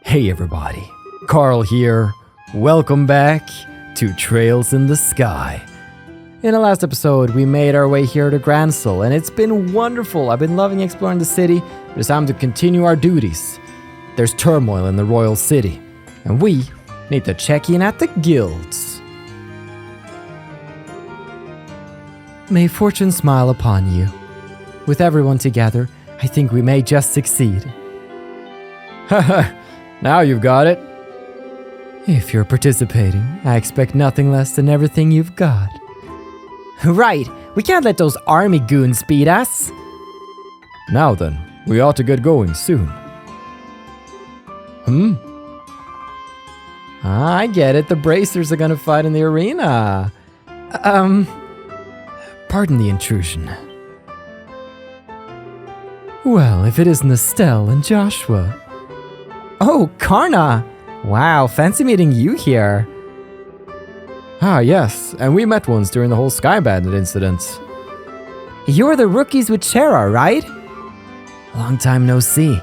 Hey everybody, Carl here. Welcome back to Trails in the Sky. In the last episode, we made our way here to Grancel, and it's been wonderful. I've been loving exploring the city. It's time to continue our duties. There's turmoil in the royal city, and we need to check in at the guilds. May fortune smile upon you. With everyone together, I think we may just succeed. Haha, now you've got it. If you're participating, I expect nothing less than everything you've got. Right, we can't let those army goons beat us. Now then, we ought to get going soon. I get it, the bracers are gonna fight in the arena. Pardon the intrusion. Well, if it isn't Estelle and Joshua. Oh, Karna! Wow, fancy meeting you here. Ah, yes, and we met once during the whole Sky Bandit incident. You're the rookies with Sora, right? Long time no see.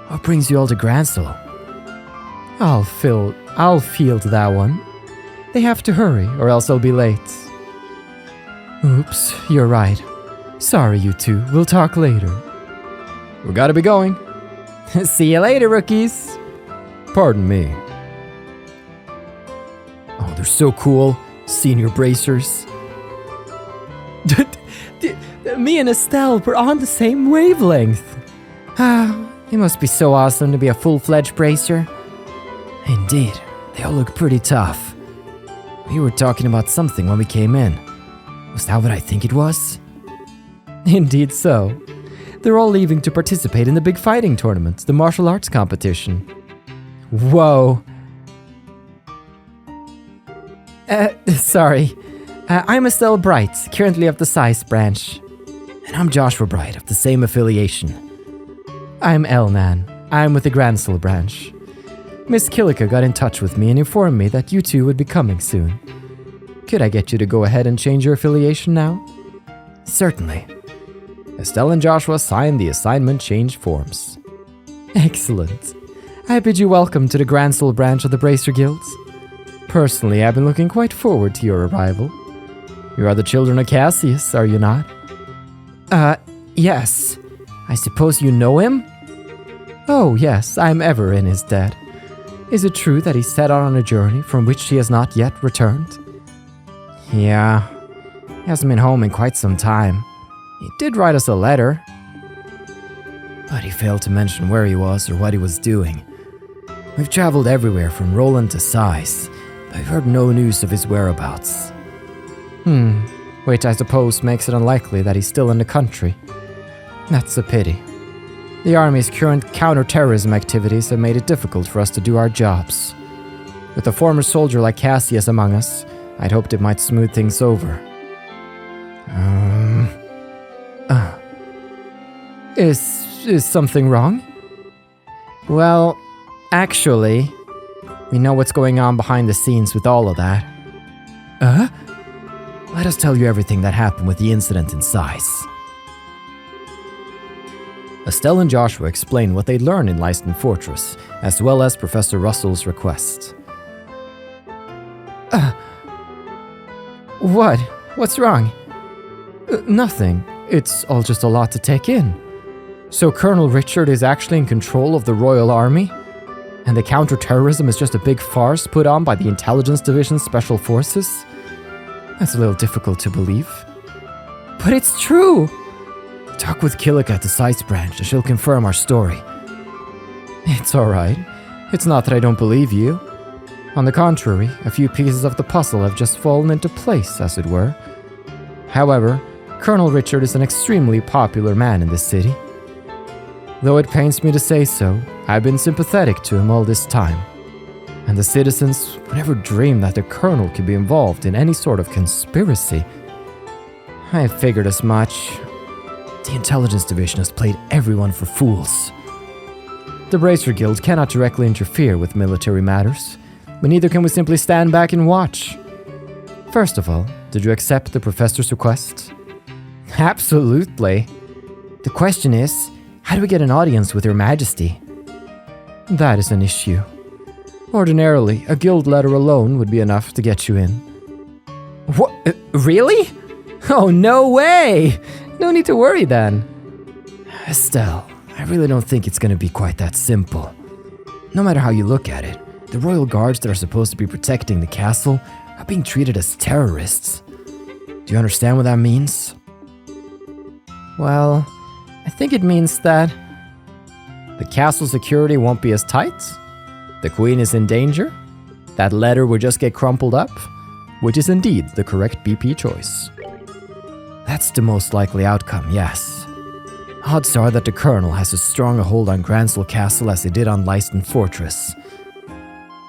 What brings you all to Grancel? I'll field that one. They have to hurry, or else they'll be late. Oops, you're right. Sorry, you two. We'll talk later. We gotta be going. See you later, rookies. Pardon me. Oh, they're so cool. Senior bracers. Me and Estelle were on the same wavelength. It must be so awesome to be a full-fledged bracer. Indeed, they all look pretty tough. We were talking about something when we came in. Was that what I think it was? Indeed so. They're all leaving to participate in the big fighting tournament, the martial arts competition. Whoa. Sorry. I'm Estelle Bright, currently of the Size branch. And I'm Joshua Bright of the same affiliation. I'm Elnan. I'm with the Grancel branch. Miss Kiseki got in touch with me and informed me that you two would be coming soon. Could I get you to go ahead and change your affiliation now? Certainly. Estelle and Joshua signed the assignment change forms. Excellent. I bid you welcome to the Grancel branch of the Bracer Guilds. Personally, I've been looking quite forward to your arrival. You are the children of Cassius, are you not? Yes. I suppose you know him? Oh, yes, I'm ever in his debt. Is it true that he set out on a journey from which he has not yet returned? Yeah, he hasn't been home in quite some time. He did write us a letter, but he failed to mention where he was or what he was doing. We've traveled everywhere from Roland to Size, but I've heard no news of his whereabouts. Which I suppose makes it unlikely that he's still in the country. That's a pity. The Army's current counter-terrorism activities have made it difficult for us to do our jobs. With a former soldier like Cassius among us, I'd hoped it might smooth things over. Is something wrong? Well, actually, we know what's going on behind the scenes with all of that. Let us tell you everything that happened with the incident in Size. Estelle and Joshua explained what they'd learned in Leiston Fortress, as well as Professor Russell's request. What? What's wrong? Nothing. It's all just a lot to take in. So Colonel Richard is actually in control of the Royal Army? And the counter-terrorism is just a big farce put on by the Intelligence Division's Special Forces? That's a little difficult to believe. But it's true! Talk with Kiseki at the Size branch and she'll confirm our story. It's alright. It's not that I don't believe you. On the contrary, a few pieces of the puzzle have just fallen into place, as it were. However, Colonel Richard is an extremely popular man in this city. Though it pains me to say so, I've been sympathetic to him all this time. And the citizens would never dream that the Colonel could be involved in any sort of conspiracy. I figured as much. The Intelligence Division has played everyone for fools. The Bracer Guild cannot directly interfere with military matters, but neither can we simply stand back and watch. First of all, did you accept the Professor's request? Absolutely. The question is, how do we get an audience with Her Majesty? That is an issue. Ordinarily, a guild letter alone would be enough to get you in. What? Really? Oh, no way! No need to worry then. Estelle, I really don't think it's gonna be quite that simple. No matter how you look at it, the royal guards that are supposed to be protecting the castle are being treated as terrorists. Do you understand what that means? Well, I think it means that the castle security won't be as tight, the queen is in danger, that letter will just get crumpled up, which is indeed the correct BP choice. That's the most likely outcome, yes. Odds are that the colonel has as strong a hold on Grancel Castle as he did on Leisten Fortress.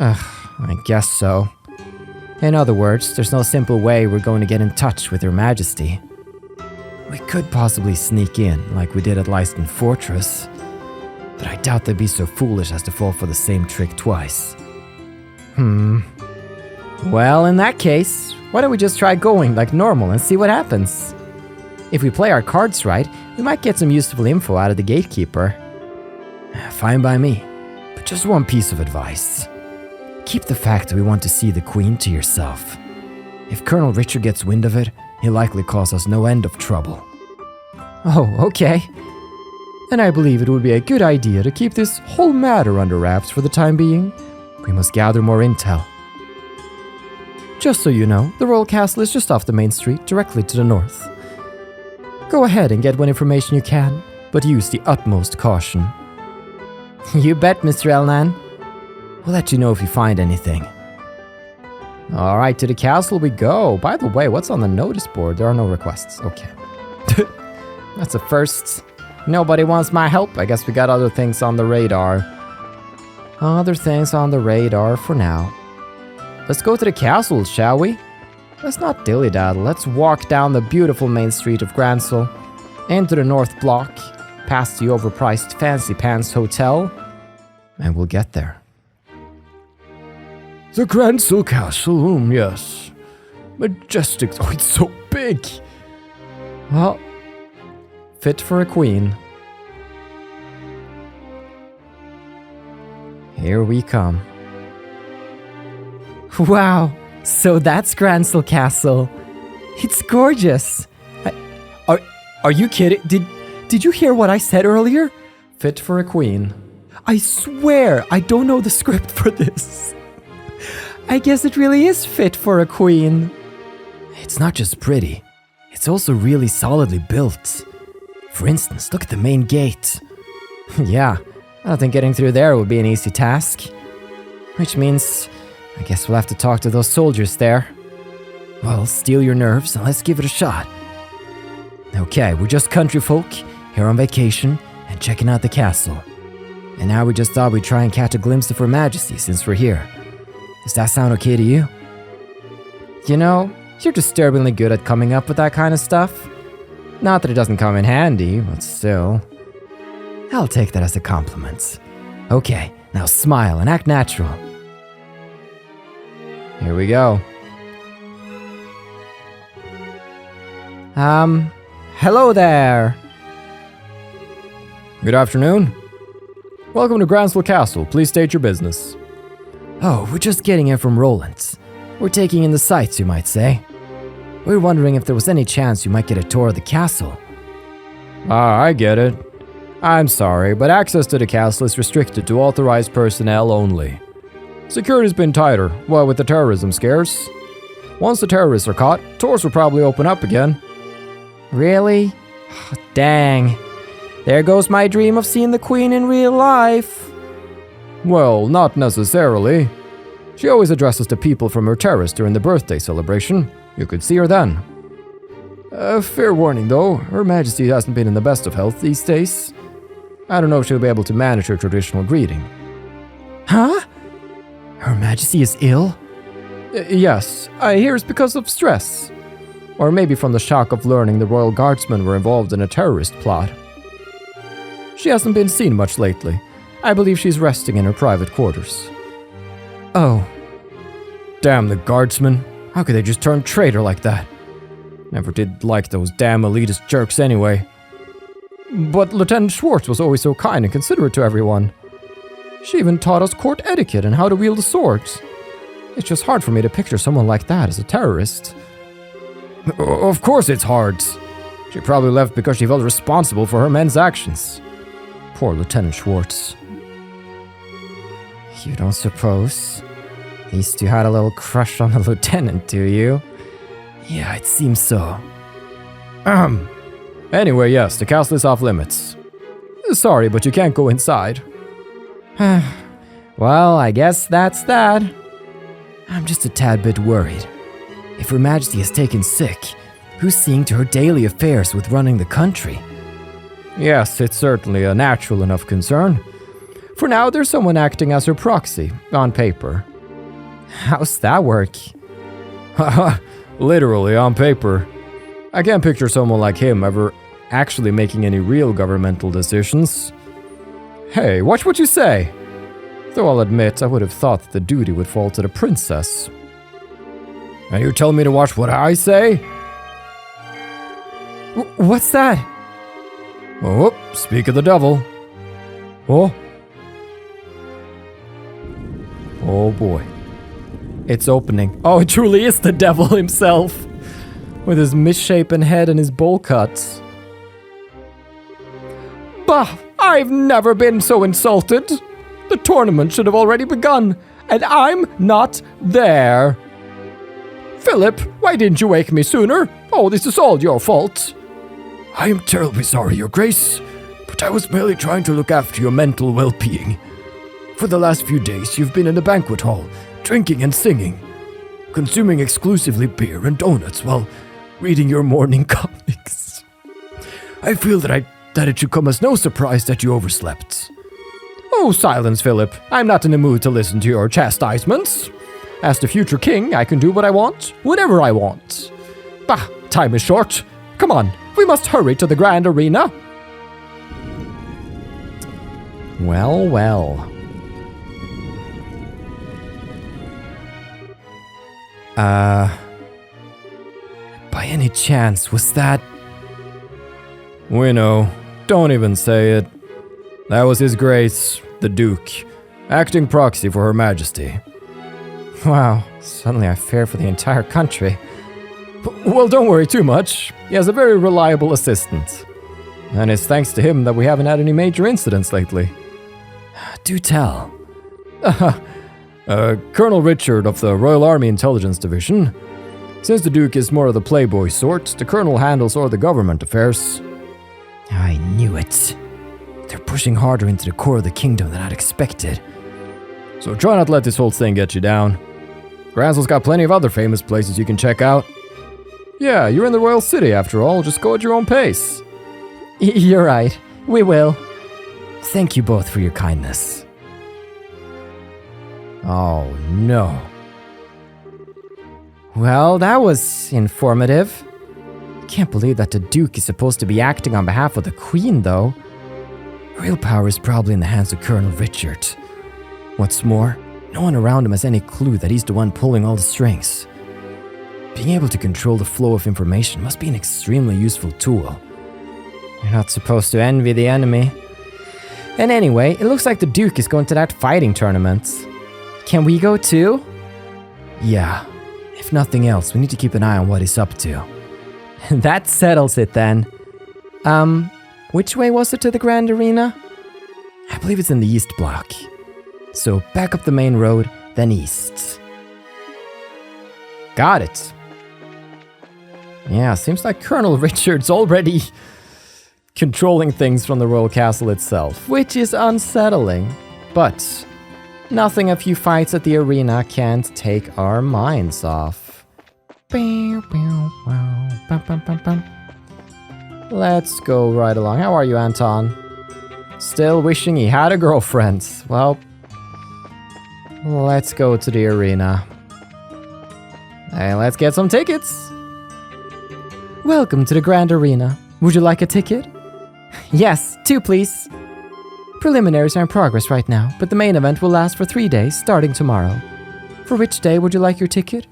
I guess so. In other words, there's no simple way we're going to get in touch with Her Majesty. We could possibly sneak in, like we did at Leisten Fortress, but I doubt they'd be so foolish as to fall for the same trick twice. Well, in that case, why don't we just try going like normal and see what happens? If we play our cards right, we might get some useful info out of the gatekeeper. Fine by me, but just one piece of advice. Keep the fact that we want to see the queen to yourself. If Colonel Richard gets wind of it, he'll likely cause us no end of trouble. Oh, okay. And I believe it would be a good idea to keep this whole matter under wraps for the time being. We must gather more intel. Just so you know, the royal castle is just off the main street, directly to the north. Go ahead and get what information you can, but use the utmost caution. You bet, Mr. Elnan. We'll let you know if you find anything. Alright, to the castle we go. By the way, what's on the notice board? There are no requests. Okay. That's a first. Nobody wants my help. I guess we got other things on the radar. Other things on the radar for now. Let's go to the castle, shall we? Let's not dilly-daddle. Let's walk down the beautiful main street of Grancel, into the north block, past the overpriced Fancy Pants Hotel, and we'll get there. The Grancel Castle, yes. Majestic. Oh, it's so big. Well, fit for a queen. Here we come. Wow, so that's Grancel Castle. It's gorgeous. Are you kidding? Did you hear what I said earlier? Fit for a queen. I swear, I don't know the script for this. I guess it really is fit for a queen. It's not just pretty, it's also really solidly built. For instance, look at the main gate. Yeah, I don't think getting through there would be an easy task. Which means, I guess we'll have to talk to those soldiers there. Well, steel your nerves and let's give it a shot. Okay, we're just country folk, here on vacation, and checking out the castle. And now we just thought we'd try and catch a glimpse of Her Majesty since we're here. Does that sound okay to you? You know, you're disturbingly good at coming up with that kind of stuff. Not that it doesn't come in handy, but still. I'll take that as a compliment. Okay, now smile and act natural. Here we go. Hello there. Good afternoon. Welcome to Grancel Castle. Please state your business. Oh, we're just getting here from Roland. We're taking in the sights, you might say. We're wondering if there was any chance you might get a tour of the castle. I get it. I'm sorry, but access to the castle is restricted to authorized personnel only. Security's been tighter, with the terrorism scares. Once the terrorists are caught, tours will probably open up again. Really? Oh, dang. There goes my dream of seeing the Queen in real life. Well, not necessarily. She always addresses the people from her terrace during the birthday celebration. You could see her then. Fair warning though, Her Majesty hasn't been in the best of health these days. I don't know if she'll be able to manage her traditional greeting. Huh? Her Majesty is ill? Yes, I hear it's because of stress. Or maybe from the shock of learning the Royal Guardsmen were involved in a terrorist plot. She hasn't been seen much lately. I believe she's resting in her private quarters. Oh. Damn the Guardsmen. How could they just turn traitor like that? Never did like those damn elitist jerks anyway. But Lieutenant Schwartz was always so kind and considerate to everyone. She even taught us court etiquette and how to wield a sword. It's just hard for me to picture someone like that as a terrorist. Of course it's hard. She probably left because she felt responsible for her men's actions. Poor Lieutenant Schwartz. You don't suppose these two had a little crush on the lieutenant, do you? Yeah, it seems so. Anyway, yes, the castle is off limits. Sorry, but you can't go inside. Well, I guess that's that. I'm just a tad bit worried. If Her Majesty is taken sick, who's seeing to her daily affairs with running the country? Yes, it's certainly a natural enough concern. For now, there's someone acting as her proxy, on paper. How's that work? Haha, literally on paper. I can't picture someone like him ever actually making any real governmental decisions. Hey, watch what you say! Though I'll admit, I would have thought that the duty would fall to the princess. And you tell me to watch what I say? What's that? Oh, speak of the devil. Oh. Oh boy. It's opening. Oh, it truly is the devil himself! With his misshapen head and his bowl cuts. Bah! I've never been so insulted! The tournament should have already begun, and I'm not there! Philip, why didn't you wake me sooner? Oh, this is all your fault. I am terribly sorry, Your Grace, but I was merely trying to look after your mental well-being. For the last few days, you've been in the banquet hall, drinking and singing, consuming exclusively beer and donuts while reading your morning comics. I feel that it should come as no surprise that you overslept. Oh, silence, Philip. I'm not in the mood to listen to your chastisements. As the future king, I can do what I want, whenever I want. Bah, time is short. Come on, we must hurry to the grand arena. Well, well. By any chance, was that... We know. Don't even say it. That was His Grace, the Duke, acting proxy for Her Majesty. Wow, suddenly I fear for the entire country. Well, don't worry too much. He has a very reliable assistant. And it's thanks to him that we haven't had any major incidents lately. Do tell. Colonel Richard of the Royal Army Intelligence Division. Since the Duke is more of the playboy sort, the Colonel handles all the government affairs. I knew it. They're pushing harder into the core of the kingdom than I'd expected. So try not to let this whole thing get you down. Grancel's got plenty of other famous places you can check out. Yeah, you're in the royal city after all, just go at your own pace. You're right, we will. Thank you both for your kindness. Oh no. Well, that was informative. Can't believe that the Duke is supposed to be acting on behalf of the Queen, though. Real power is probably in the hands of Colonel Richard. What's more, no one around him has any clue that he's the one pulling all the strings. Being able to control the flow of information must be an extremely useful tool. You're not supposed to envy the enemy. And anyway, it looks like the Duke is going to that fighting tournament. Can we go too? Yeah. If nothing else, we need to keep an eye on what he's up to. That settles it then. Which way was it to the Grand Arena? I believe it's in the east block. So back up the main road, then east. Got it. Yeah, seems like Colonel Richard's already controlling things from the royal castle itself, which is unsettling. But nothing a few fights at the arena can't take our minds off. Let's go right along. How are you, Anton? Still wishing he had a girlfriend. Well, let's go to the arena. And let's get some tickets. Welcome to the Grand Arena. Would you like a ticket? Yes, 2 please. Preliminaries are in progress right now, but the main event will last for 3 days, starting tomorrow. For which day would you like your ticket?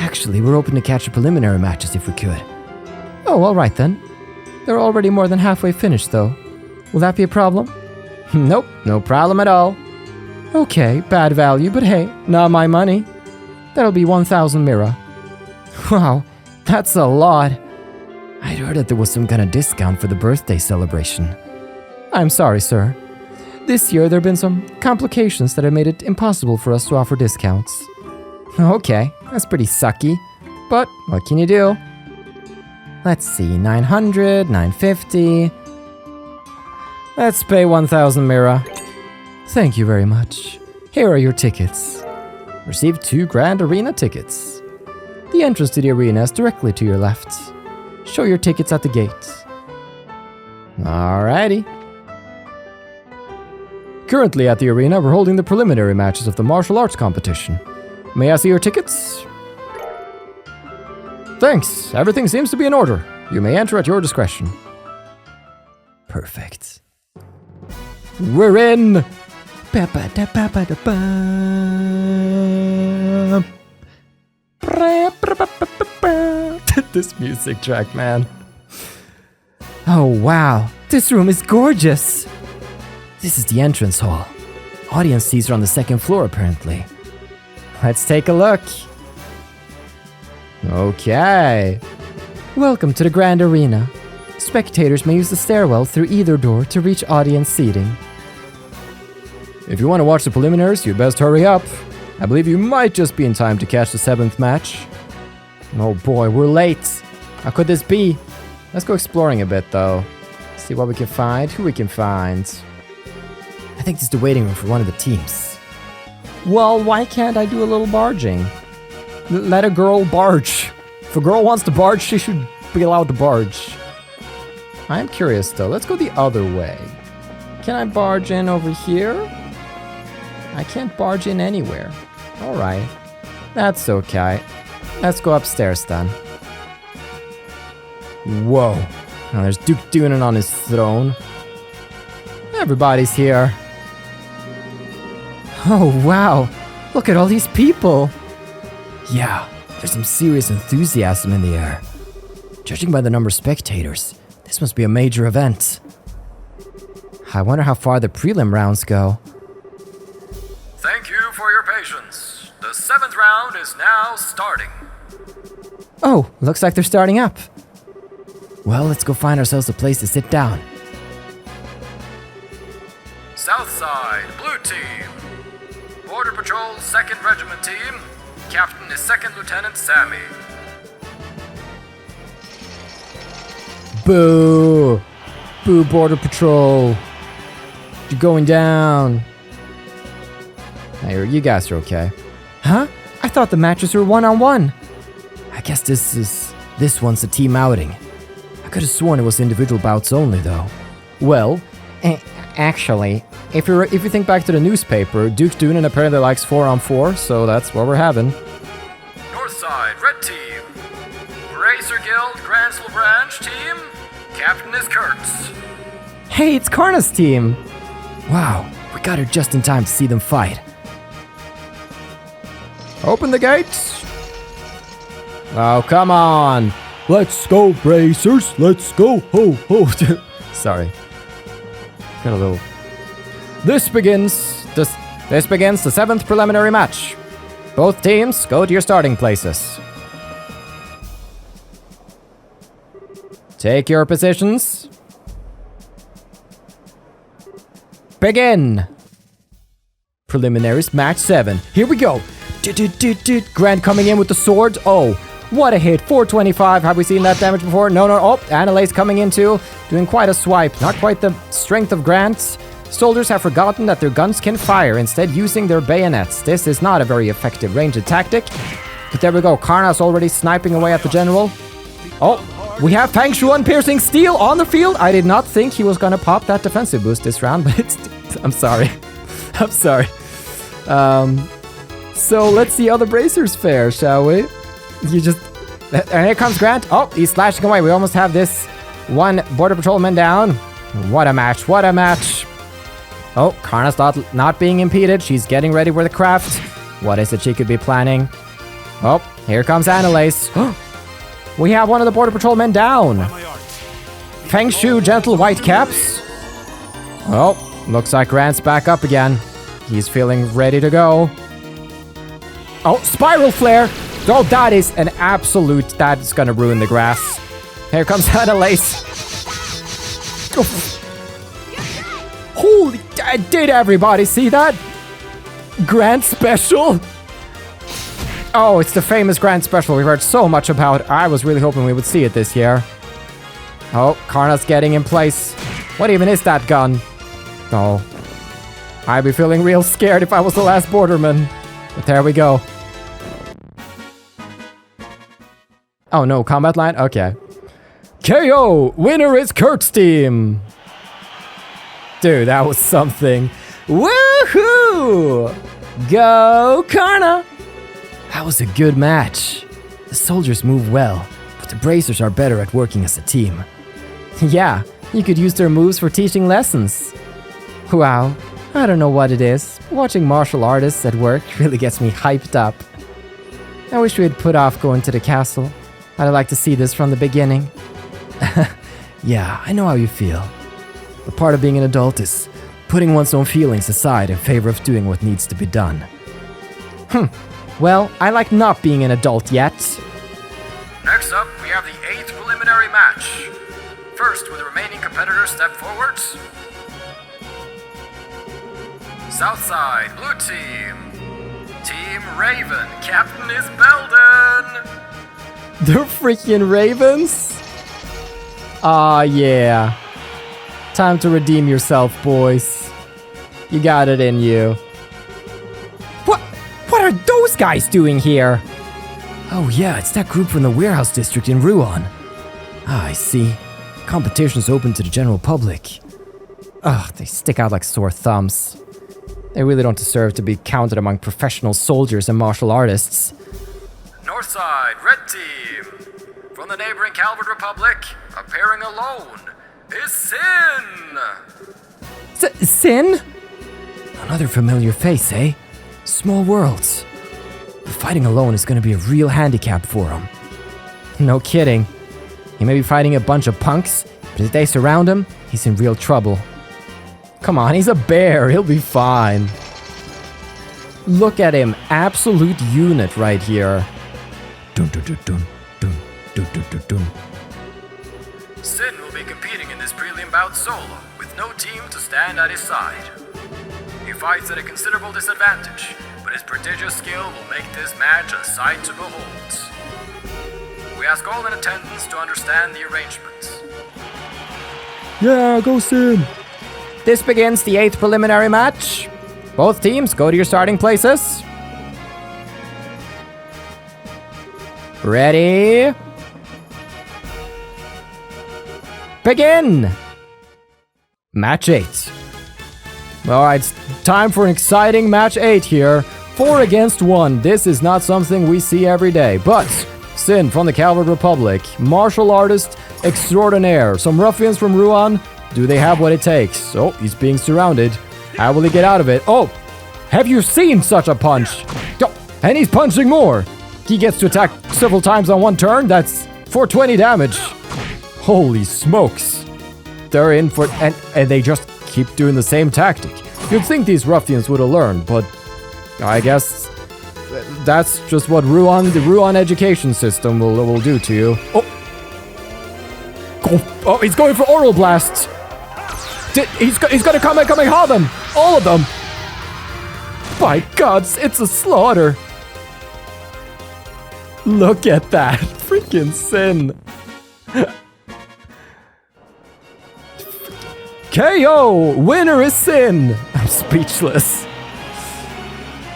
Actually, we're open to catch the preliminary matches if we could. Oh, alright then. They're already more than halfway finished, though. Will that be a problem? Nope, no problem at all. Okay, bad value, but hey, not my money. That'll be 1,000 mira. Wow, that's a lot. I'd heard that there was some kind of discount for the birthday celebration. I'm sorry, sir. This year there have been some complications that have made it impossible for us to offer discounts. Okay, that's pretty sucky. But what can you do? Let's see, 900, 950. Let's pay 1,000 mira. Thank you very much. Here are your tickets. Receive 2 Grand Arena tickets. The entrance to the arena is directly to your left. Show your tickets at the gate. Alrighty. Currently at the arena, we're holding the preliminary matches of the martial arts competition. May I see your tickets? Thanks. Everything seems to be in order. You may enter at your discretion. Perfect. We're in! This music track, man. Oh, wow. This room is gorgeous. This is the entrance hall. Audience seats are on the 2nd floor, apparently. Let's take a look. Okay. Welcome to the Grand Arena. Spectators may use the stairwell through either door to reach audience seating. If you want to watch the preliminaries, you'd best hurry up. I believe you might just be in time to catch the 7th match. Oh boy, we're late. How could this be? Let's go exploring a bit, though. See what we can find, who we can find. I think this is the waiting room for one of the teams. Well, why can't I do a little barging? Let a girl barge. If a girl wants to barge, she should be allowed to barge. I'm curious, though. Let's go the other way. Can I barge in over here? I can't barge in anywhere. Alright. That's okay. Let's go upstairs then. Whoa. Now there's Duke Dunan on his throne. Everybody's here. Oh wow. Look at all these people. Yeah, there's some serious enthusiasm in the air. Judging by the number of spectators, this must be a major event. I wonder how far the prelim rounds go. Thank you for your patience. The 7th round is now starting. Oh, looks like they're starting up. Well, let's go find ourselves a place to sit down. Southside, Blue Team. Border Patrol 2nd Regiment Team. Captain is 2nd Lieutenant Sammy. Boo! Boo, Border Patrol. You're going down. Hey, you guys are okay. Huh? I thought the matches were one-on-one. I guess this one's a team outing. I could have sworn it was individual bouts only, though. Well, actually, if you think back to the newspaper, Duke Dunan apparently likes 4-on-4, so that's what we're having. Northside, Red Team. Bracer Guild, Grancel Branch Team. Captain is Kurtz. Hey, it's Karna's team! Wow, we got here just in time to see them fight. Open the gates! Oh, come on! Let's go, Bracers! Let's go! Ho, ho! Sorry. Got a little... This begins the 7th preliminary match. Both teams go to your starting places. Take your positions. Begin! Preliminaries, match 7. Here we go! Grant coming in with the sword. Oh, what a hit. 425. Have we seen that damage before? No. Oh, Annalise coming in too. Doing quite a swipe. Not quite the strength of Grant's. Soldiers have forgotten that their guns can fire, instead using their bayonets. This is not a very effective ranged tactic. But there we go. Karna's already sniping away at the general. Oh, we have Fang Shuan piercing steel on the field. I did not think he was gonna pop that defensive boost this round, but it's... I'm sorry. I'm sorry. So let's see how the bracers fare, shall we? And here comes Grant. Oh, he's slashing away. We almost have this one border patrolman down. What a match, what a match. Oh, Karna's not being impeded. She's getting ready with the craft. What is it she could be planning? Oh, here comes Annalise. We have one of the border patrolmen down. Feng Shu, gentle white caps. Oh, Looks like Grant's back up again. He's feeling ready to go. Oh, spiral flare! Oh, that is an absolute... That's gonna ruin the grass. Here comes Annalise. Oh. Holy... Did everybody see that? Grant Special? Oh, it's the famous Grant Special we've heard so much about. I was really hoping we would see it this year. Oh, Karna's getting in place. What even is that gun? Oh. I'd be feeling real scared if I was the last borderman. But there we go. Oh no, combat line? Okay. KO! Winner is Kurt's team! Dude, that was something. Woohoo! Go Karna! That was a good match. The soldiers move well, but the bracers are better at working as a team. Yeah, you could use their moves for teaching lessons. Wow, I don't know what it is. Watching martial artists at work really gets me hyped up. I wish we had put off going to the castle. I'd like to see this from the beginning. Yeah, I know how you feel. But part of being an adult is putting one's own feelings aside in favor of doing what needs to be done. Well, I like not being an adult yet. Next up, we have the 8th preliminary match. First, will the remaining competitors step forwards? Southside, blue team. Team Raven, captain is Belden. They're freaking Ravens? Ah, yeah. Time to redeem yourself, boys. You got it in you. What are those guys doing here? Oh yeah, it's that group from the warehouse district in Ruan. Ah, I see. Competition's open to the general public. Ugh, they stick out like sore thumbs. They really don't deserve to be counted among professional soldiers and martial artists. Northside, red team. From the neighboring Calvert Republic, appearing alone, is Sin! Sin? Another familiar face, eh? Small worlds. But fighting alone is gonna be a real handicap for him. No kidding. He may be fighting a bunch of punks, but if they surround him, he's in real trouble. Come on, he's a bear, he'll be fine. Look at him, absolute unit right here. Dun dun dun dun dun dun dun dun dun. Sin will be competing in this prelim bout solo, with no team to stand at his side. He fights at a considerable disadvantage, but his prodigious skill will make this match a sight to behold. We ask all in attendance to understand the arrangements. Yeah, go Sin! This begins the 8th preliminary match. Both teams go to your starting places. Ready? Begin! Match 8. Alright, it's time for an exciting match 8 here. 4 against 1. This is not something we see every day, but Sin from the Calvert Republic, martial artist extraordinaire. Some ruffians from Ruan. Do they have what it takes? Oh, he's being surrounded. How will he get out of it? Oh, have you seen such a punch? Oh, and he's punching more. He gets to attack several times on one turn. That's 420 damage. Holy smokes. They're in for... And they just keep doing the same tactic. You'd think these ruffians would have learned, but I guess that's just what the Ruan education system will do to you. Oh, he's going for oral blasts. He's gonna come and haul them. All of them. By God, it's a slaughter. Look at that. Freaking Sin. KO! Winner is Sin! I'm speechless.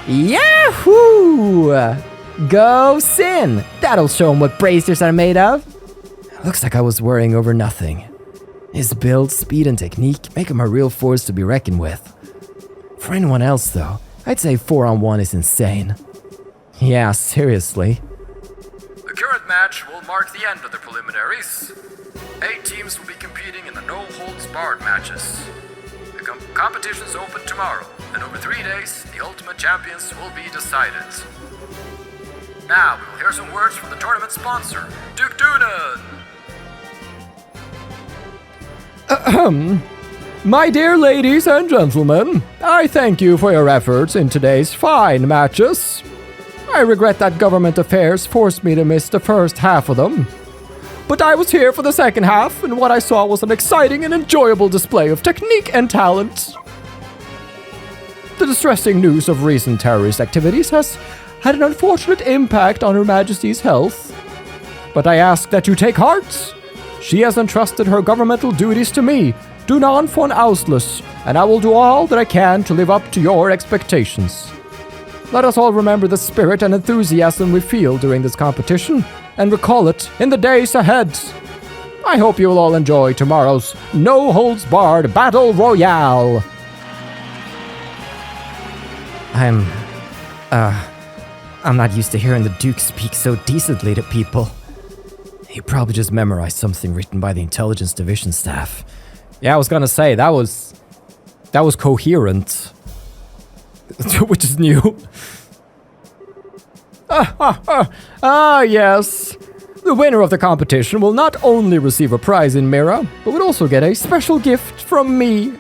Yahoo! Go Sin! That'll show him what bracers are made of. Looks like I was worrying over nothing. His build, speed, and technique make him a real force to be reckoned with. For anyone else, though, I'd say 4-on-1 is insane. Yeah, seriously. The current match will mark the end of the preliminaries. 8 teams will be competing in the no-holds-barred matches. The competition's open tomorrow, and over 3 days, the ultimate champions will be decided. Now, we will hear some words from the tournament sponsor, Duke Dunan. My dear ladies and gentlemen, I thank you for your efforts in today's fine matches. I regret that government affairs forced me to miss the first half of them. But I was here for the second half, and what I saw was an exciting and enjoyable display of technique and talent. The distressing news of recent terrorist activities has had an unfortunate impact on Her Majesty's health. But I ask that you take heart. She has entrusted her governmental duties to me, Dunan von Austlus, and I will do all that I can to live up to your expectations. Let us all remember the spirit and enthusiasm we feel during this competition, and recall it in the days ahead. I hope you will all enjoy tomorrow's no-holds-barred Battle Royale. I'm not used to hearing the Duke speak so decently to people. He probably just memorized something written by the Intelligence Division staff. Yeah, I was gonna say, that was coherent. Which is new. Yes. The winner of the competition will not only receive a prize in Mira, but will also get a special gift from me.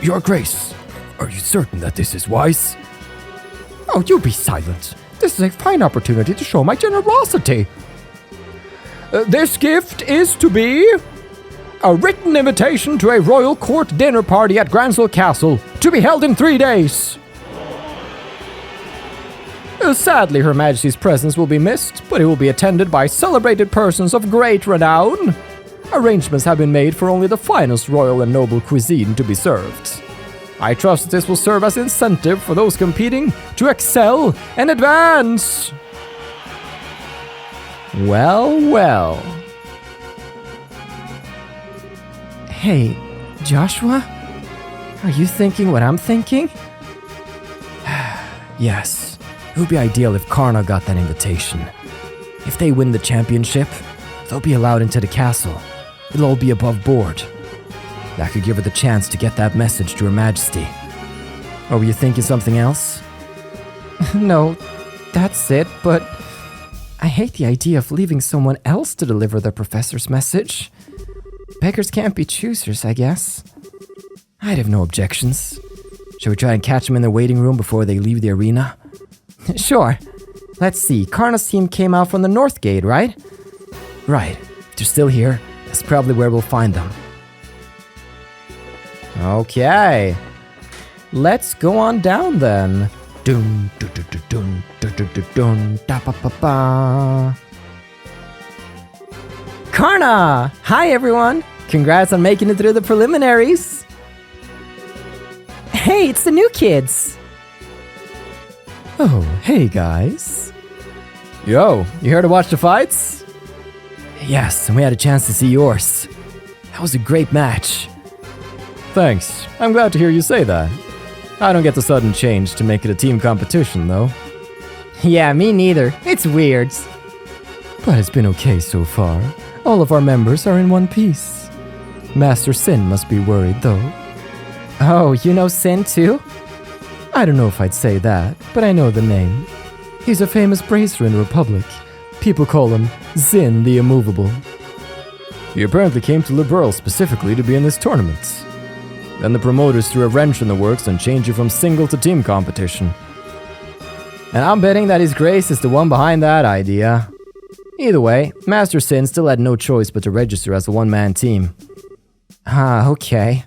Your Grace, are you certain that this is wise? Oh, you be silent. This is a fine opportunity to show my generosity. This gift is to be a written invitation to a royal court dinner party at Grancel Castle, to be held in 3 days. Sadly, Her Majesty's presence will be missed, but it will be attended by celebrated persons of great renown. Arrangements have been made for only the finest royal and noble cuisine to be served. I trust this will serve as incentive for those competing to excel and advance. Well. Hey, Joshua? Are you thinking what I'm thinking? Yes, it would be ideal if Karna got that invitation. If they win the championship, they'll be allowed into the castle. It'll all be above board. That could give her the chance to get that message to Her Majesty. Or were you thinking something else? No, that's it, but I hate the idea of leaving someone else to deliver the professor's message. Beggars can't be choosers, I guess. I'd have no objections. Shall we try and catch them in their waiting room before they leave the arena? Sure. Let's see, Karna's team came out from the north gate, right? Right. If they're still here, that's probably where we'll find them. Okay. Let's go on down then. Dun dun dun dun dun dun dun dun da ba ba ba. Karna! Hi everyone! Congrats on making it through the preliminaries! Hey, it's the new kids! Oh, hey guys. Yo, you here to watch the fights? Yes, and we had a chance to see yours. That was a great match. Thanks. I'm glad to hear you say that. I don't get the sudden change to make it a team competition, though. Yeah, me neither. It's weird. But it's been okay so far. All of our members are in one piece. Master Sin must be worried, though. Oh, you know Sin, too? I don't know if I'd say that, but I know the name. He's a famous bracer in the Republic. People call him Zin the Immovable. He apparently came to Liberl specifically to be in this tournament. Then the promoters threw a wrench in the works and changed you from single to team competition. And I'm betting that His Grace is the one behind that idea. Either way, Master Sin still had no choice but to register as a one-man team. Ah, okay.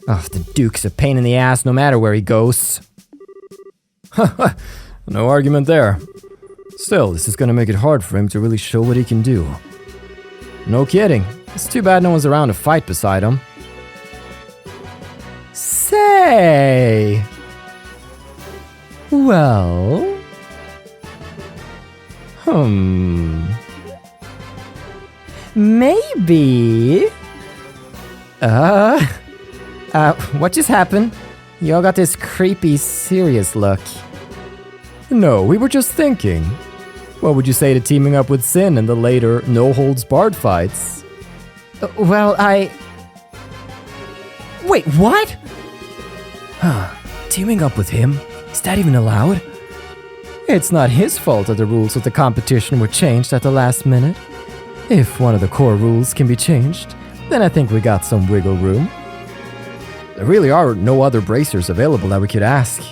Oh, the Duke's a pain in the ass no matter where he goes. Haha, no argument there. Still, this is gonna make it hard for him to really show what he can do. No kidding. It's too bad no one's around to fight beside him. Say! Well... Maybe... what just happened? You all got this creepy, serious look. No, we were just thinking. What would you say to teaming up with Sin in the later no-holds-barred fights? Well, Wait, what? Teaming up with him? Is that even allowed? It's not his fault that the rules of the competition were changed at the last minute. If one of the core rules can be changed, then I think we got some wiggle room. There really are no other bracers available that we could ask.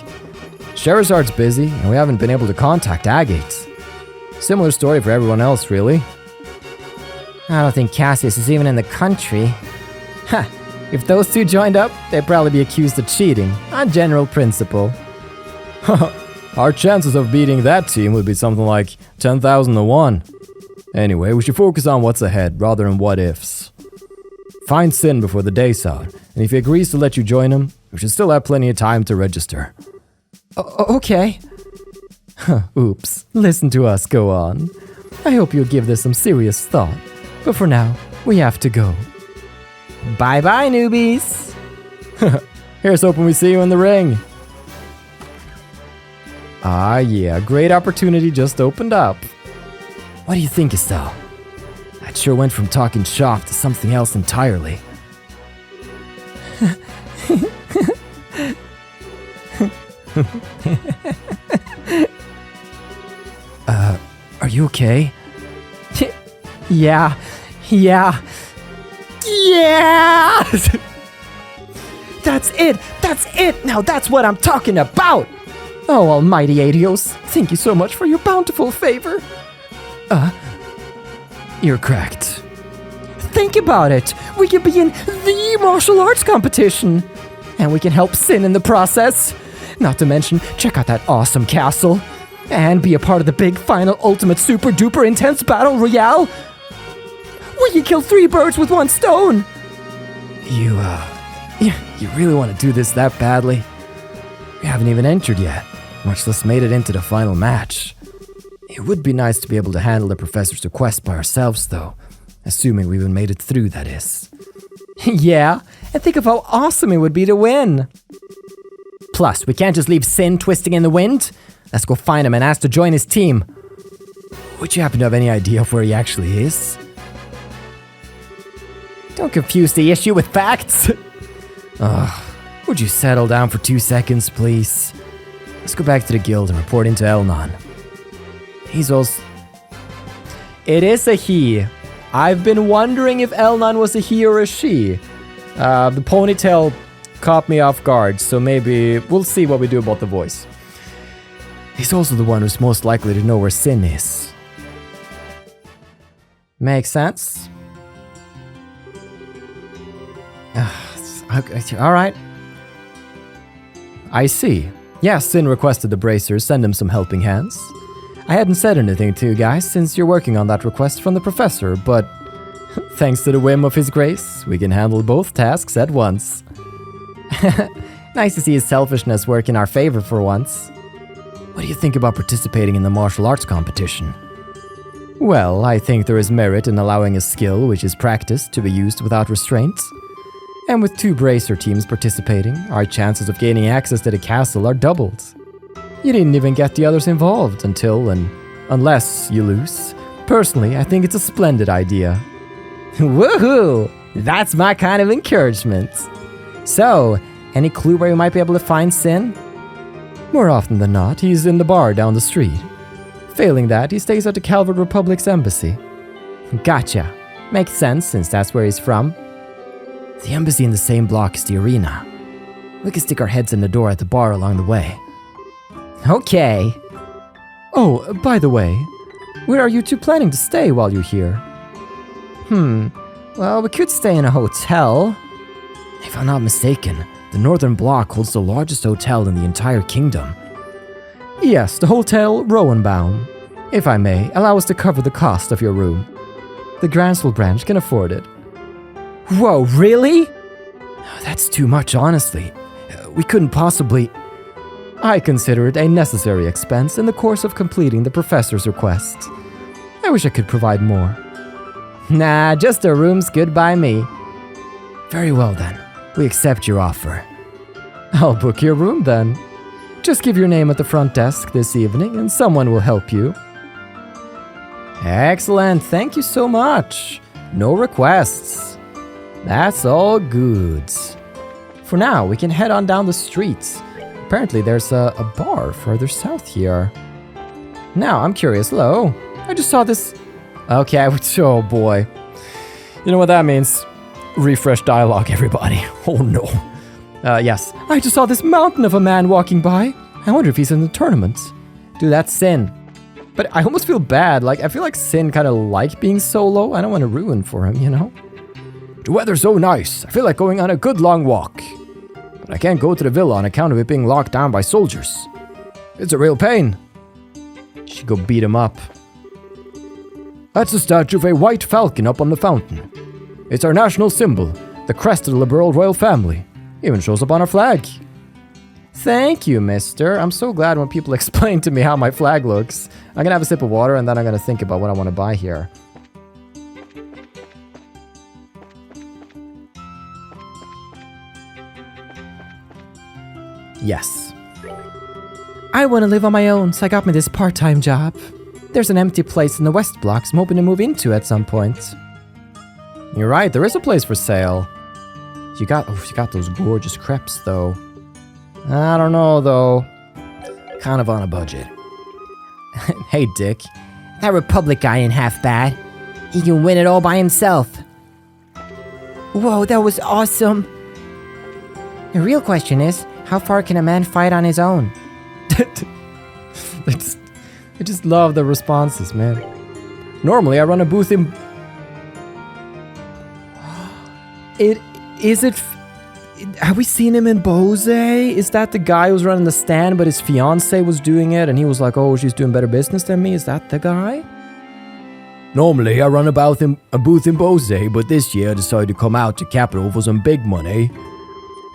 Sherazard's busy, and we haven't been able to contact Agate. Similar story for everyone else, really. I don't think Cassius is even in the country. Ha! If those two joined up, they'd probably be accused of cheating, on general principle. Our chances of beating that team would be something like 10,000 to 1. Anyway, we should focus on what's ahead rather than what ifs. Find Sin before the day's out, and if he agrees to let you join him, we should still have plenty of time to register. Okay. Oops, listen to us go on. I hope you'll give this some serious thought, but for now, we have to go. Bye-bye, newbies! Here's hoping we see you in the ring. Ah yeah, great opportunity just opened up. What do you think, Estelle? That sure went from talking shop to something else entirely. Are you okay? Yeah. That's it! Now that's what I'm talking about! Oh, almighty Adios, thank you so much for your bountiful favor. You're correct. Think about it! We could be in the martial arts competition! And we can help Sin in the process! Not to mention, check out that awesome castle! And be a part of the big final ultimate super duper intense battle royale! We can kill 3 birds with 1 stone! You really want to do this that badly? We haven't even entered yet, much less made it into the final match. It would be nice to be able to handle the professor's request by ourselves, though. Assuming we even made it through, that is. Yeah, and think of how awesome it would be to win. Plus, we can't just leave Sin twisting in the wind. Let's go find him and ask to join his team. Would you happen to have any idea of where he actually is? Don't confuse the issue with facts. Would you settle down for 2 seconds, please? Let's go back to the guild and report into Elnan. He's also... It is a he. I've been wondering if Elnan was a he or a she. The ponytail caught me off guard, so maybe we'll see what we do about the voice. He's also the one who's most likely to know where Sin is. Makes sense. Alright. I see. Yeah, Sin requested the bracers send him some helping hands. I hadn't said anything to you guys since you're working on that request from the professor, but thanks to the whim of his grace, we can handle both tasks at once. Nice to see his selfishness work in our favor for once. What do you think about participating in the martial arts competition? Well, I think there is merit in allowing a skill which is practiced to be used without restraint. And with 2 bracer teams participating, our chances of gaining access to the castle are doubled. You didn't even get the others involved unless you lose. Personally, I think it's a splendid idea. Woohoo! That's my kind of encouragement. So, any clue where you might be able to find Sin? More often than not, he's in the bar down the street. Failing that, he stays at the Calvert Republic's embassy. Gotcha. Makes sense since that's where he's from. The embassy in the same block as the arena. We can stick our heads in the door at the bar along the way. Okay. Oh, by the way, where are you 2 planning to stay while you're here? Well, we could stay in a hotel. If I'm not mistaken, the Northern Block holds the largest hotel in the entire kingdom. Yes, the Hotel Rowenbaum. If I may, allow us to cover the cost of your room. The Grancel branch can afford it. Whoa, really? That's too much, honestly. We couldn't possibly... I consider it a necessary expense in the course of completing the professor's request. I wish I could provide more. Nah, just a room's good by me. Very well then, we accept your offer. I'll book your room then. Just give your name at the front desk this evening and someone will help you. Excellent, thank you so much. No requests. That's all good. For now, we can head on down the streets. Apparently there's a bar further south here. Now, I'm curious, hello. I just saw this... Okay, oh boy. You know what that means. Refresh dialogue, everybody. Oh no. Yes. I just saw this mountain of a man walking by. I wonder if he's in the tournament. Dude, that's Sin. But I almost feel bad. Like, I feel like Sin kind of like being solo. I don't want to ruin for him, you know? The weather's so nice. I feel like going on a good long walk. But I can't go to the villa on account of it being locked down by soldiers. It's a real pain. Should go beat him up. That's the statue of a white falcon up on the fountain. It's our national symbol, the crest of the liberal royal family. Even shows up on our flag. Thank you, mister. I'm so glad when people explain to me how my flag looks. I'm gonna have a sip of water and then I'm gonna think about what I want to buy here. Yes. I want to live on my own, so I got me this part-time job. There's an empty place in the West Blocks I'm hoping to move into at some point. You're right, there is a place for sale. You got those gorgeous crepes, though. I don't know, though. Kind of on a budget. Hey, Dick. That Republic guy ain't half bad. He can win it all by himself. Whoa, that was awesome. The real question is, how far can a man fight on his own? I just love the responses, man. Normally, I run a booth in... Have we seen him in Bose? Is that the guy who's running the stand, but his fiance was doing it, and he was like, oh, she's doing better business than me? Is that the guy? Normally, I run a booth in Bose, but this year I decided to come out to Capital for some big money.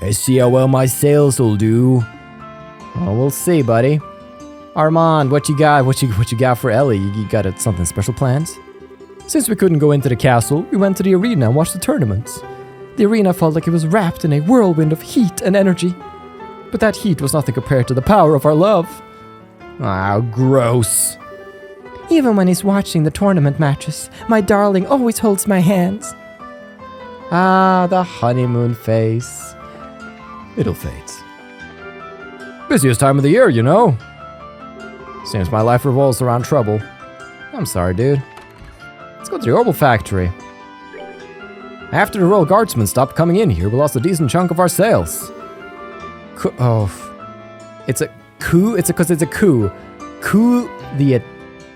Let's see how well my sales will do. Well, we'll see, buddy. Armand, what you got? What you got for Ellie? You got something special planned? Since we couldn't go into the castle, we went to the arena and watched the tournaments. The arena felt like it was wrapped in a whirlwind of heat and energy. But that heat was nothing compared to the power of our love. Ah, gross. Even when he's watching the tournament matches, my darling always holds my hands. Ah, the honeymoon face. It'll fade. Busiest time of the year, you know. Seems my life revolves around trouble. I'm sorry, dude. Let's go to the Orbital Factory. After the Royal Guardsmen stopped coming in here, we lost a decent chunk of our sales. It's a coup? It's because it's a coup. Coup the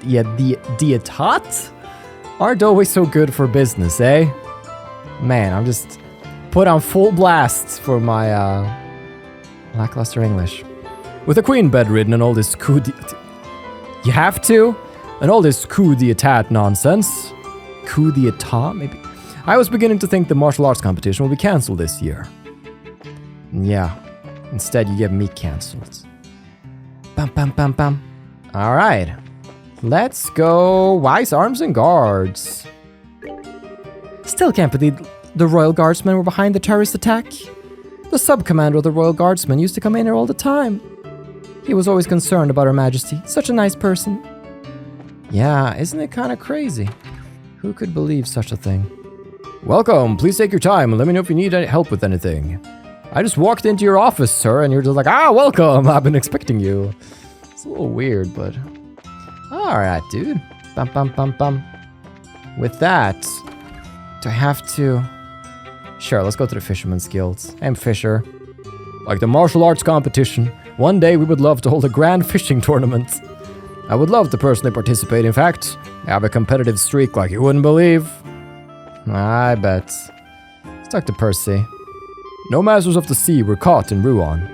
Dietat? Aren't always so good for business, eh? Man, I'm just put on full blast for my lackluster English. With the Queen bedridden and all this You have to? And all this coup d'etat nonsense. Coup d'etat, maybe? I was beginning to think the martial arts competition will be cancelled this year. Yeah. Instead, you get me cancelled. Bum bum bum bum. Alright. Let's go Wise Arms and Guards. Still can't believe the Royal Guardsmen were behind the terrorist attack. The sub-commander of the Royal Guardsmen used to come in here all the time. He was always concerned about Her Majesty. Such a nice person. Yeah, isn't it kind of crazy? Who could believe such a thing? Welcome. Please take your time and let me know if you need any help with anything. I just walked into your office, sir, and you're just like, welcome. I've been expecting you. It's a little weird, but... Alright, dude. Bum bum bum bum. With that, do I have to... Sure, let's go to the Fisherman's Guilds. I'm Fisher. Like the martial arts competition, one day we would love to hold a grand fishing tournament. I would love to personally participate, in fact. I have a competitive streak like you wouldn't believe. I bet. Let's talk to Percy. No Masters of the Sea were caught in Ruan.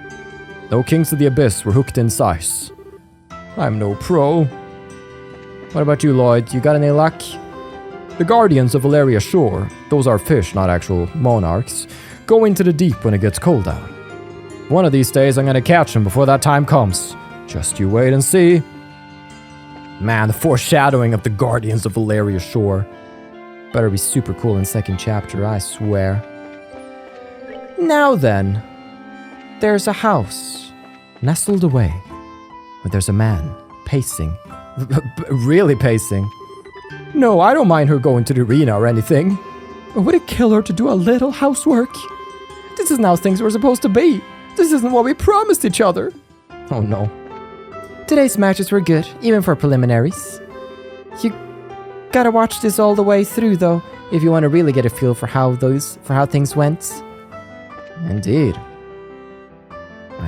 No Kings of the Abyss were hooked in Sice. I'm no pro. What about you, Lloyd? You got any luck? The Guardians of Valeria Shore, those are fish, not actual monarchs, go into the deep when it gets cold out. One of these days I'm gonna catch them before that time comes. Just you wait and see. Man, the foreshadowing of the Guardians of Valeria Shore. Better be super cool in second chapter, I swear. Now then, there's a house, nestled away, where there's a man, pacing. Really pacing. No, I don't mind her going to the arena or anything. But would it kill her to do a little housework? This isn't how things were supposed to be. This isn't what we promised each other. Oh no. Today's matches were good, even for preliminaries. You gotta watch this all the way through, though, if you want to really get a feel for how things went. Indeed.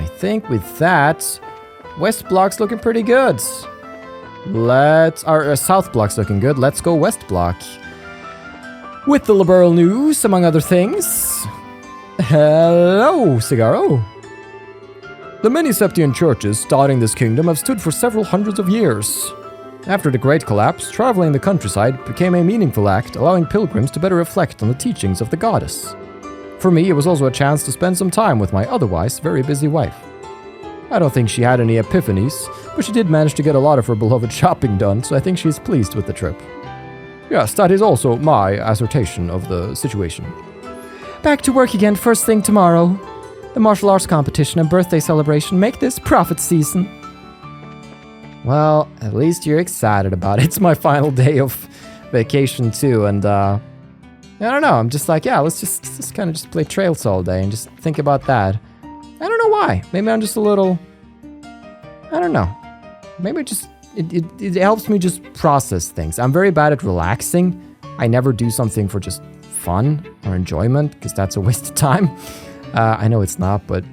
I think with that, West Block's looking pretty good. Our South Block's looking good. Let's go West Block. With the liberal news, among other things. Hello, Cigaro. The many Septian churches dotting this kingdom have stood for several hundreds of years. After the Great Collapse, traveling the countryside became a meaningful act, allowing pilgrims to better reflect on the teachings of the goddess. For me, it was also a chance to spend some time with my otherwise very busy wife. I don't think she had any epiphanies, but she did manage to get a lot of her beloved shopping done, so I think she's pleased with the trip. Yes, that is also my assertion of the situation. Back to work again first thing tomorrow. The martial arts competition and birthday celebration make this profit season. Well, at least you're excited about it. It's my final day of vacation too, and I don't know, I'm just like, yeah, let's just kind of just play Trails all day and just think about that. I don't know why. Maybe I'm just a little, I don't know. Maybe it helps me just process things. I'm very bad at relaxing. I never do something for just fun or enjoyment, because that's a waste of time. I know it's not, but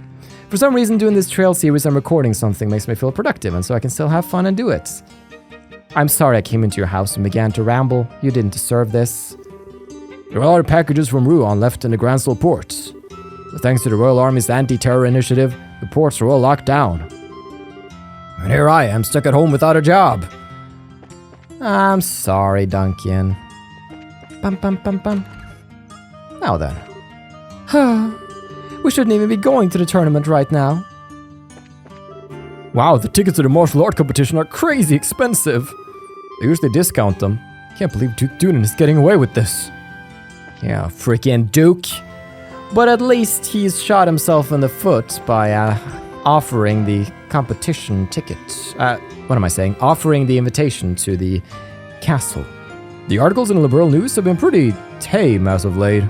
for some reason doing this trail series and recording something makes me feel productive, and so I can still have fun and do it. I'm sorry I came into your house and began to ramble. You didn't deserve this. There are a lot of packages from Ruan left in the Grancel ports. But thanks to the Royal Army's anti-terror initiative, the ports are all locked down. And here I am, stuck at home without a job. I'm sorry, Duncan. Bum bum bum bum. Now then. We shouldn't even be going to the tournament right now. Wow, the tickets to the martial art competition are crazy expensive. They usually discount them. Can't believe Duke Dunan is getting away with this. Yeah, freaking Duke. But at least he's shot himself in the foot by offering the competition tickets. What am I saying? Offering the invitation to the castle. The articles in Liberal News have been pretty tame as of late.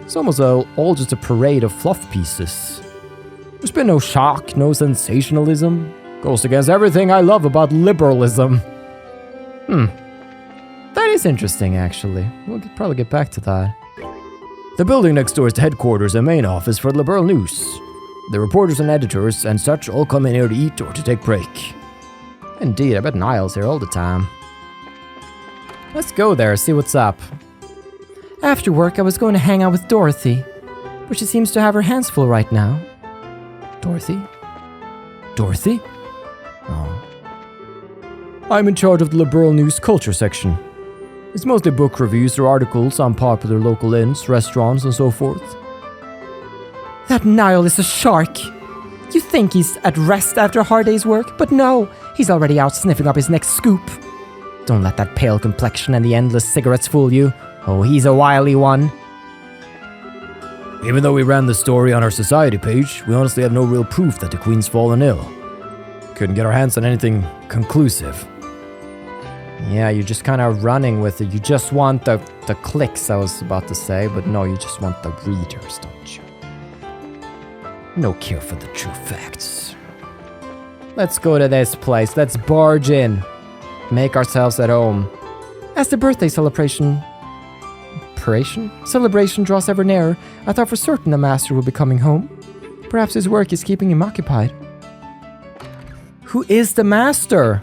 It's almost all just a parade of fluff pieces. There's been no shock, no sensationalism. Goes against everything I love about liberalism. That is interesting, actually. We'll probably get back to that. The building next door is the headquarters and main office for the Liberal News. The reporters and editors and such all come in here to eat or to take break. Indeed, I bet Niall's here all the time. Let's go there, see what's up. After work, I was going to hang out with Dorothy, but she seems to have her hands full right now. Dorothy? Dorothy? Oh. I'm in charge of the Liberal News culture section. It's mostly book reviews or articles on popular local inns, restaurants, and so forth. That Niall is a shark. You think he's at rest after a hard day's work, but no, he's already out sniffing up his next scoop. Don't let that pale complexion and the endless cigarettes fool you. Oh, he's a wily one. Even though we ran the story on our society page, we honestly have no real proof that the Queen's fallen ill. Couldn't get our hands on anything conclusive. Yeah, you're just kind of running with it. You just want the clicks, I was about to say, but no, you just want the readers, don't you? No care for the true facts. Let's go to this place. Let's barge in. Make ourselves at home. As the birthday celebration draws ever nearer, I thought for certain the master will be coming home. Perhaps his work is keeping him occupied. Who is the master?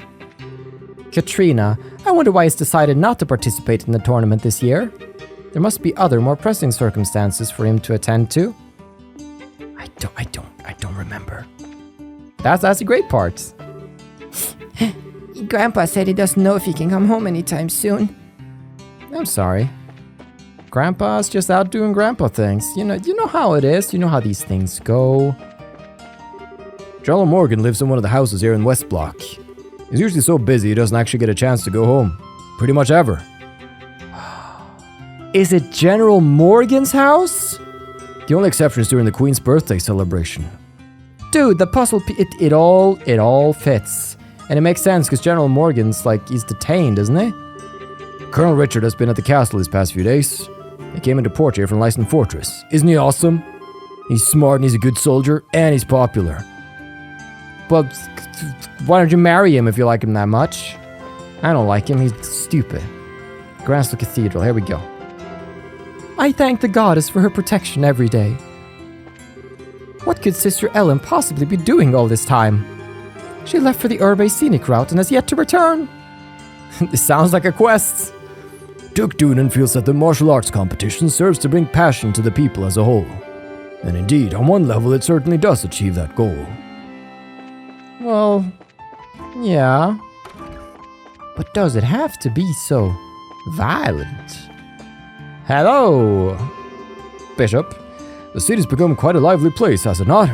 Katrina. I wonder why he's decided not to participate in the tournament this year. There must be other, more pressing circumstances for him to attend to. I don't remember. That's a great part. Grandpa said he doesn't know if he can come home anytime soon. I'm sorry. Grandpa's just out doing grandpa things. You know how it is. You know how these things go. General Morgan lives in one of the houses here in West Block. He's usually so busy he doesn't actually get a chance to go home. Pretty much ever. Is it General Morgan's house? The only exception is during the Queen's birthday celebration. Dude, the puzzle, it all fits. And it makes sense because General Morgan's he's detained, isn't he? Colonel Richard has been at the castle these past few days. He came into port here from Lyson Fortress. Isn't he awesome? He's smart and he's a good soldier and he's popular. Well, why don't you marry him if you like him that much? I don't like him, he's stupid. Grancel Cathedral, here we go. I thank the goddess for her protection every day. What could Sister Ellen possibly be doing all this time? She left for the Urbe scenic route and has yet to return. This sounds like a quest. Duke Doonan feels that the martial arts competition serves to bring passion to the people as a whole. And indeed, on one level, it certainly does achieve that goal. Well, yeah. But does it have to be so violent? Hello, Bishop. The city's become quite a lively place, has it not?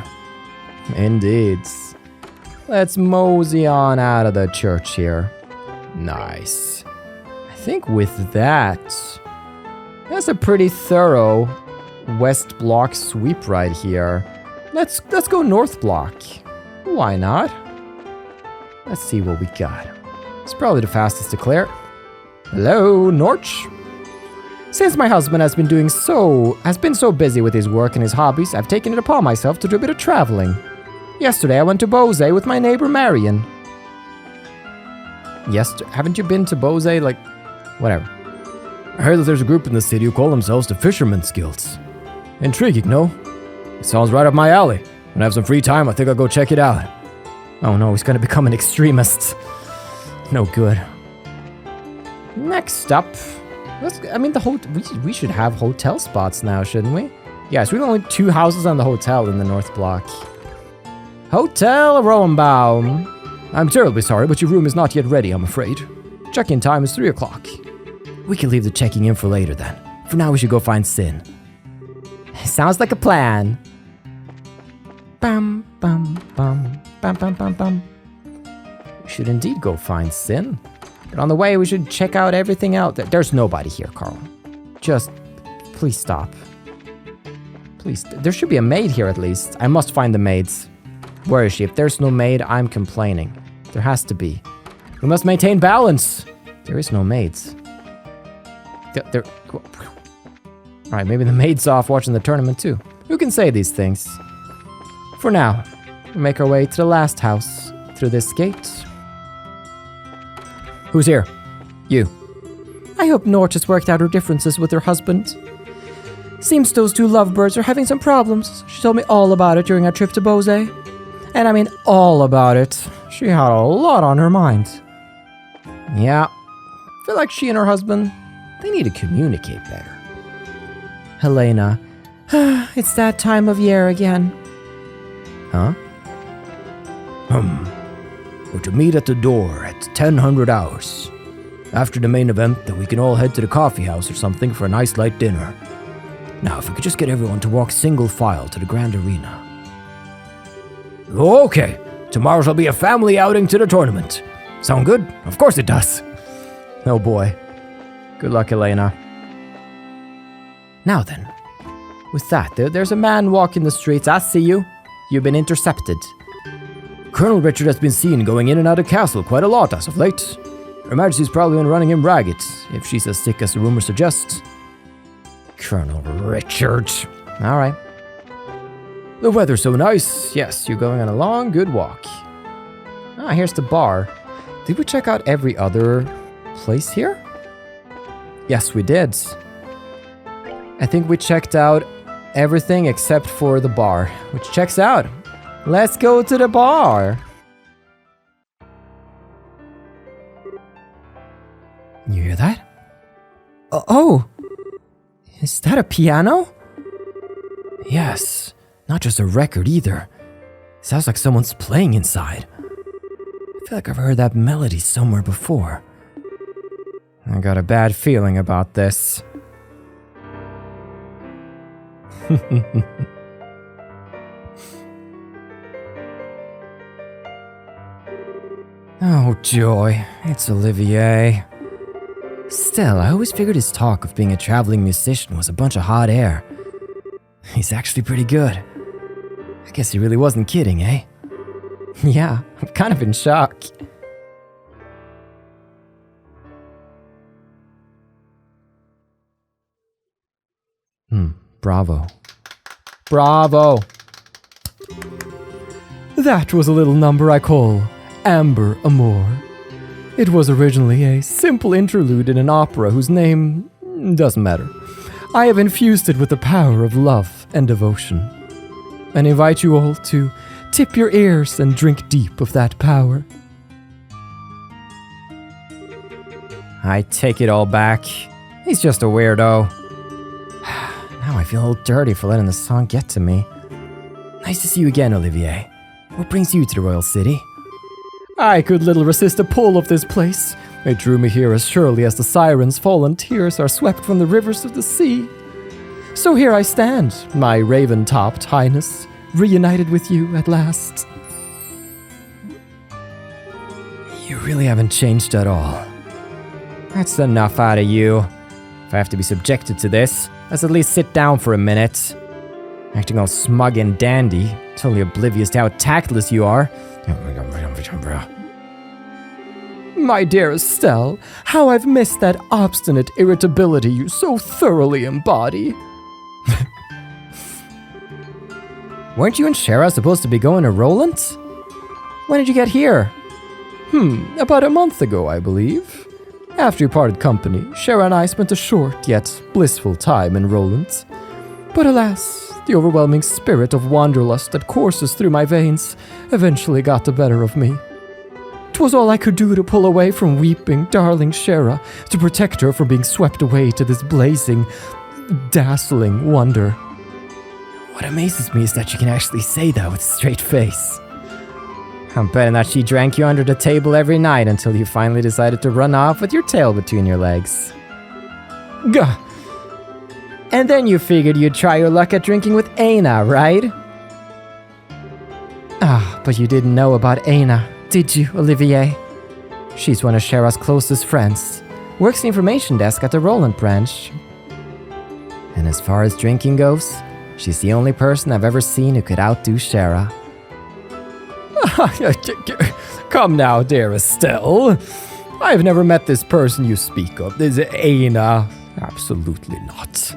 Indeed. Let's mosey on out of the church here. Nice. I think with that, that's a pretty thorough west block sweep right here. Let's go north block. Why not? Let's see what we got. It's probably the fastest to clear. Hello, Norch. Since my husband has been so busy with his work and his hobbies, I've taken it upon myself to do a bit of traveling. Yesterday I went to Bose with my neighbor Marion. Haven't you been to Bose? Like, whatever. I heard that there's a group in the city who call themselves the Fishermen's Guilds. Intriguing, no? It sounds right up my alley. When I have some free time, I think I'll go check it out. Oh no, he's gonna become an extremist. No good. Next up, we should have hotel spots now, shouldn't we? Yes, we have only 2 houses on the hotel in the North Block. Hotel Roenbaum. I'm terribly sorry, but your room is not yet ready, I'm afraid. Check-in time is 3 o'clock. We can leave the checking in for later then. For now, we should go find Sin. Sounds like a plan. Bam, bam, bam, bam, bam, bam, bam. We should indeed go find Sin. But on the way, we should check out everything out there. There's nobody here, Carl. Just, please stop. Please, there should be a maid here at least. I must find the maids. Where is she? If there's no maid, I'm complaining. There has to be. We must maintain balance. There is no maids. Alright, maybe the maid's off watching the tournament too. Who can say these things? For now, we make our way to the last house through this gate. Who's here? You. I hope Nort has worked out her differences with her husband. Seems those 2 lovebirds are having some problems. She told me all about it during our trip to Bose. And I mean all about it. She had a lot on her mind. Yeah, I feel like she and her husband, they need to communicate better. Helena, it's that time of year again. Huh? We're to meet at the door at 10:00 hours. After the main event, then we can all head to the coffee house or something for a nice light dinner. Now, if we could just get everyone to walk single file to the grand arena. Okay, tomorrow shall be a family outing to the tournament. Sound good? Of course it does. Oh boy. Good luck, Elena. Now then, with that, there's a man walking the streets. I see you. You've been intercepted. Colonel Richard has been seen going in and out of castle quite a lot as of late. Her Majesty's probably been running him ragged, if she's as sick as the rumor suggests. Colonel Richard. All right. The weather's so nice. Yes, you're going on a long, good walk. Ah, here's the bar. Did we check out every other place here? Yes, we did. I think we checked out everything except for the bar, which checks out. Let's go to the bar. You hear that? Oh, is that a piano? Yes, not just a record either. Sounds like someone's playing inside. I feel like I've heard that melody somewhere before. I got a bad feeling about this. Oh joy, it's Olivier. Still, I always figured his talk of being a traveling musician was a bunch of hot air. He's actually pretty good. I guess he really wasn't kidding, eh? Yeah, I'm kind of in shock. Bravo. Bravo! That was a little number I call Amour. It was originally a simple interlude in an opera whose name doesn't matter. I have infused it with the power of love and devotion. and invite you all to tip your ears and drink deep of that power. I take it all back. He's just a weirdo. Now I feel a little dirty for letting the song get to me. Nice to see you again, Olivier. What brings you to the Royal City? I could little resist a pull of this place. It drew me here as surely as the sirens' fallen tears are swept from the rivers of the sea. So here I stand, my raven-topped highness, reunited with you at last. You really haven't changed at all. That's enough out of you. If I have to be subjected to this, let's at least sit down for a minute. Acting all smug and dandy, totally oblivious to how tactless you are. My dear Estelle, how I've missed that obstinate irritability you so thoroughly embody. Weren't you and Shara supposed to be going to Roland? When did you get here? About a month ago, I believe. After you parted company, Shara and I spent a short yet blissful time in Roland. But alas, the overwhelming spirit of wanderlust that courses through my veins eventually got the better of me. 'Twas all I could do to pull away from weeping, darling Shara, to protect her from being swept away to this blazing, dazzling wonder. What amazes me is that you can actually say that with a straight face. I'm betting that she drank you under the table every night until you finally decided to run off with your tail between your legs. Gah! And then you figured you'd try your luck at drinking with Aina, right? But you didn't know about Aina, did you, Olivier? She's one of Shara's closest friends. Works the information desk at the Roland branch. And as far as drinking goes, she's the only person I've ever seen who could outdo Shara. Come now, dear Estelle. I've never met this person you speak of. This Aina. Absolutely not.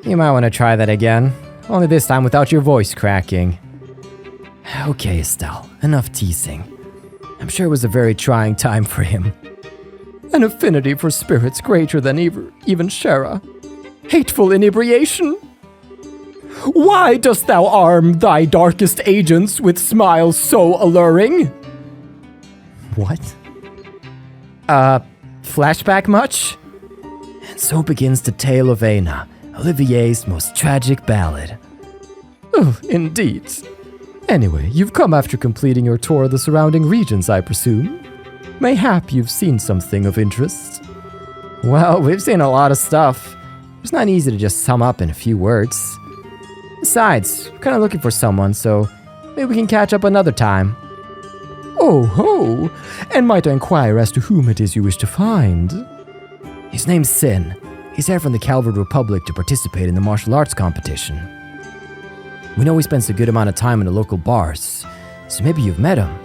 You might want to try that again. Only this time without your voice cracking. Okay, Estelle. Enough teasing. I'm sure it was a very trying time for him. An affinity for spirits greater than even Shara. Hateful inebriation. Why dost thou arm thy darkest agents with smiles so alluring? What? Flashback much? And so begins the tale of Aina, Olivier's most tragic ballad. Oh, indeed. Anyway, you've come after completing your tour of the surrounding regions, I presume. Mayhap you've seen something of interest. Well, we've seen a lot of stuff. It's not easy to just sum up in a few words. Besides, we're kind of looking for someone, so maybe we can catch up another time. Oh ho! And might I inquire as to whom it is you wish to find? His name's Sin. He's here from the Calvard Republic to participate in the martial arts competition. We know he spends a good amount of time in the local bars, so maybe you've met him.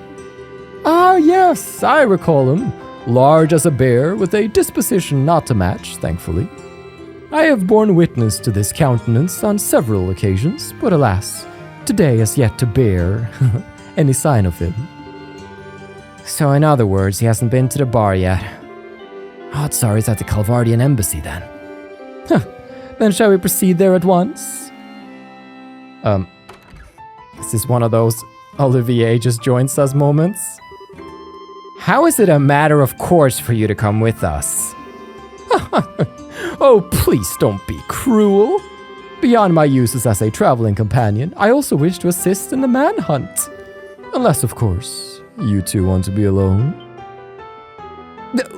Ah yes, I recall him. Large as a bear, with a disposition not to match, thankfully. I have borne witness to this countenance on several occasions, but alas, today has yet to bear any sign of him. So in other words, he hasn't been to the bar yet. Odds are he's at the Calvardian embassy then. Then shall we proceed there at once? This is one of those Olivier just joins us moments. How is it a matter of course for you to come with us? Oh, please don't be cruel. Beyond my uses as a traveling companion, I also wish to assist in the manhunt. Unless, of course, you two want to be alone.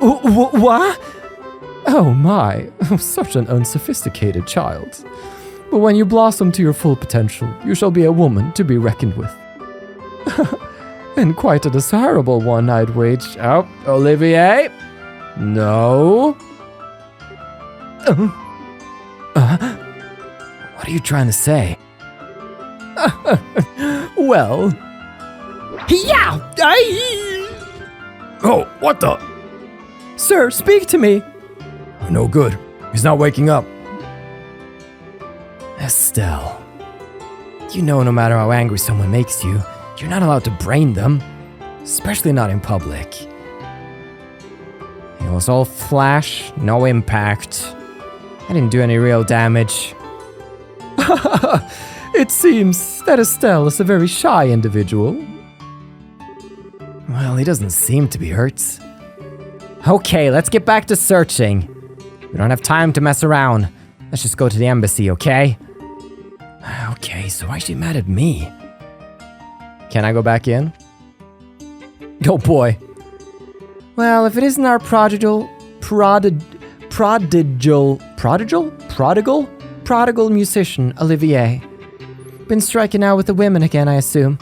What? Oh my, such an unsophisticated child. But when you blossom to your full potential, you shall be a woman to be reckoned with. And quite a desirable one, I'd wager. Oh, Olivier? No. What are you trying to say? Well. Yeah! Oh, what the? Sir, speak to me. No good. He's not waking up. Estelle. You know no matter how angry someone makes you, you're not allowed to brain them. Especially not in public. It was all flash, no impact. I didn't do any real damage. It seems that Estelle is a very shy individual. Well, he doesn't seem to be hurt. Okay, let's get back to searching. We don't have time to mess around. Let's just go to the embassy, okay? Okay, so why is she mad at me? Can I go back in? Oh boy. Well, if it isn't our prodigal musician, Olivier. Been striking out with the women again, I assume.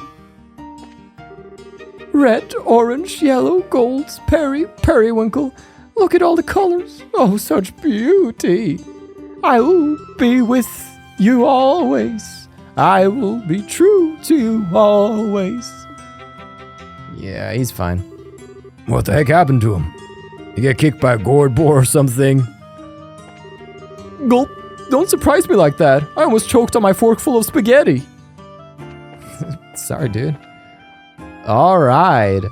Red, orange, yellow, gold, periwinkle. Look at all the colors. Oh, such beauty. I will be with you always. I will be true to you always. Yeah, he's fine. What the heck happened to him? You get kicked by a gourd boar or something? Gulp. Don't surprise me like that. I almost choked on my fork full of spaghetti. Sorry, dude. Alright.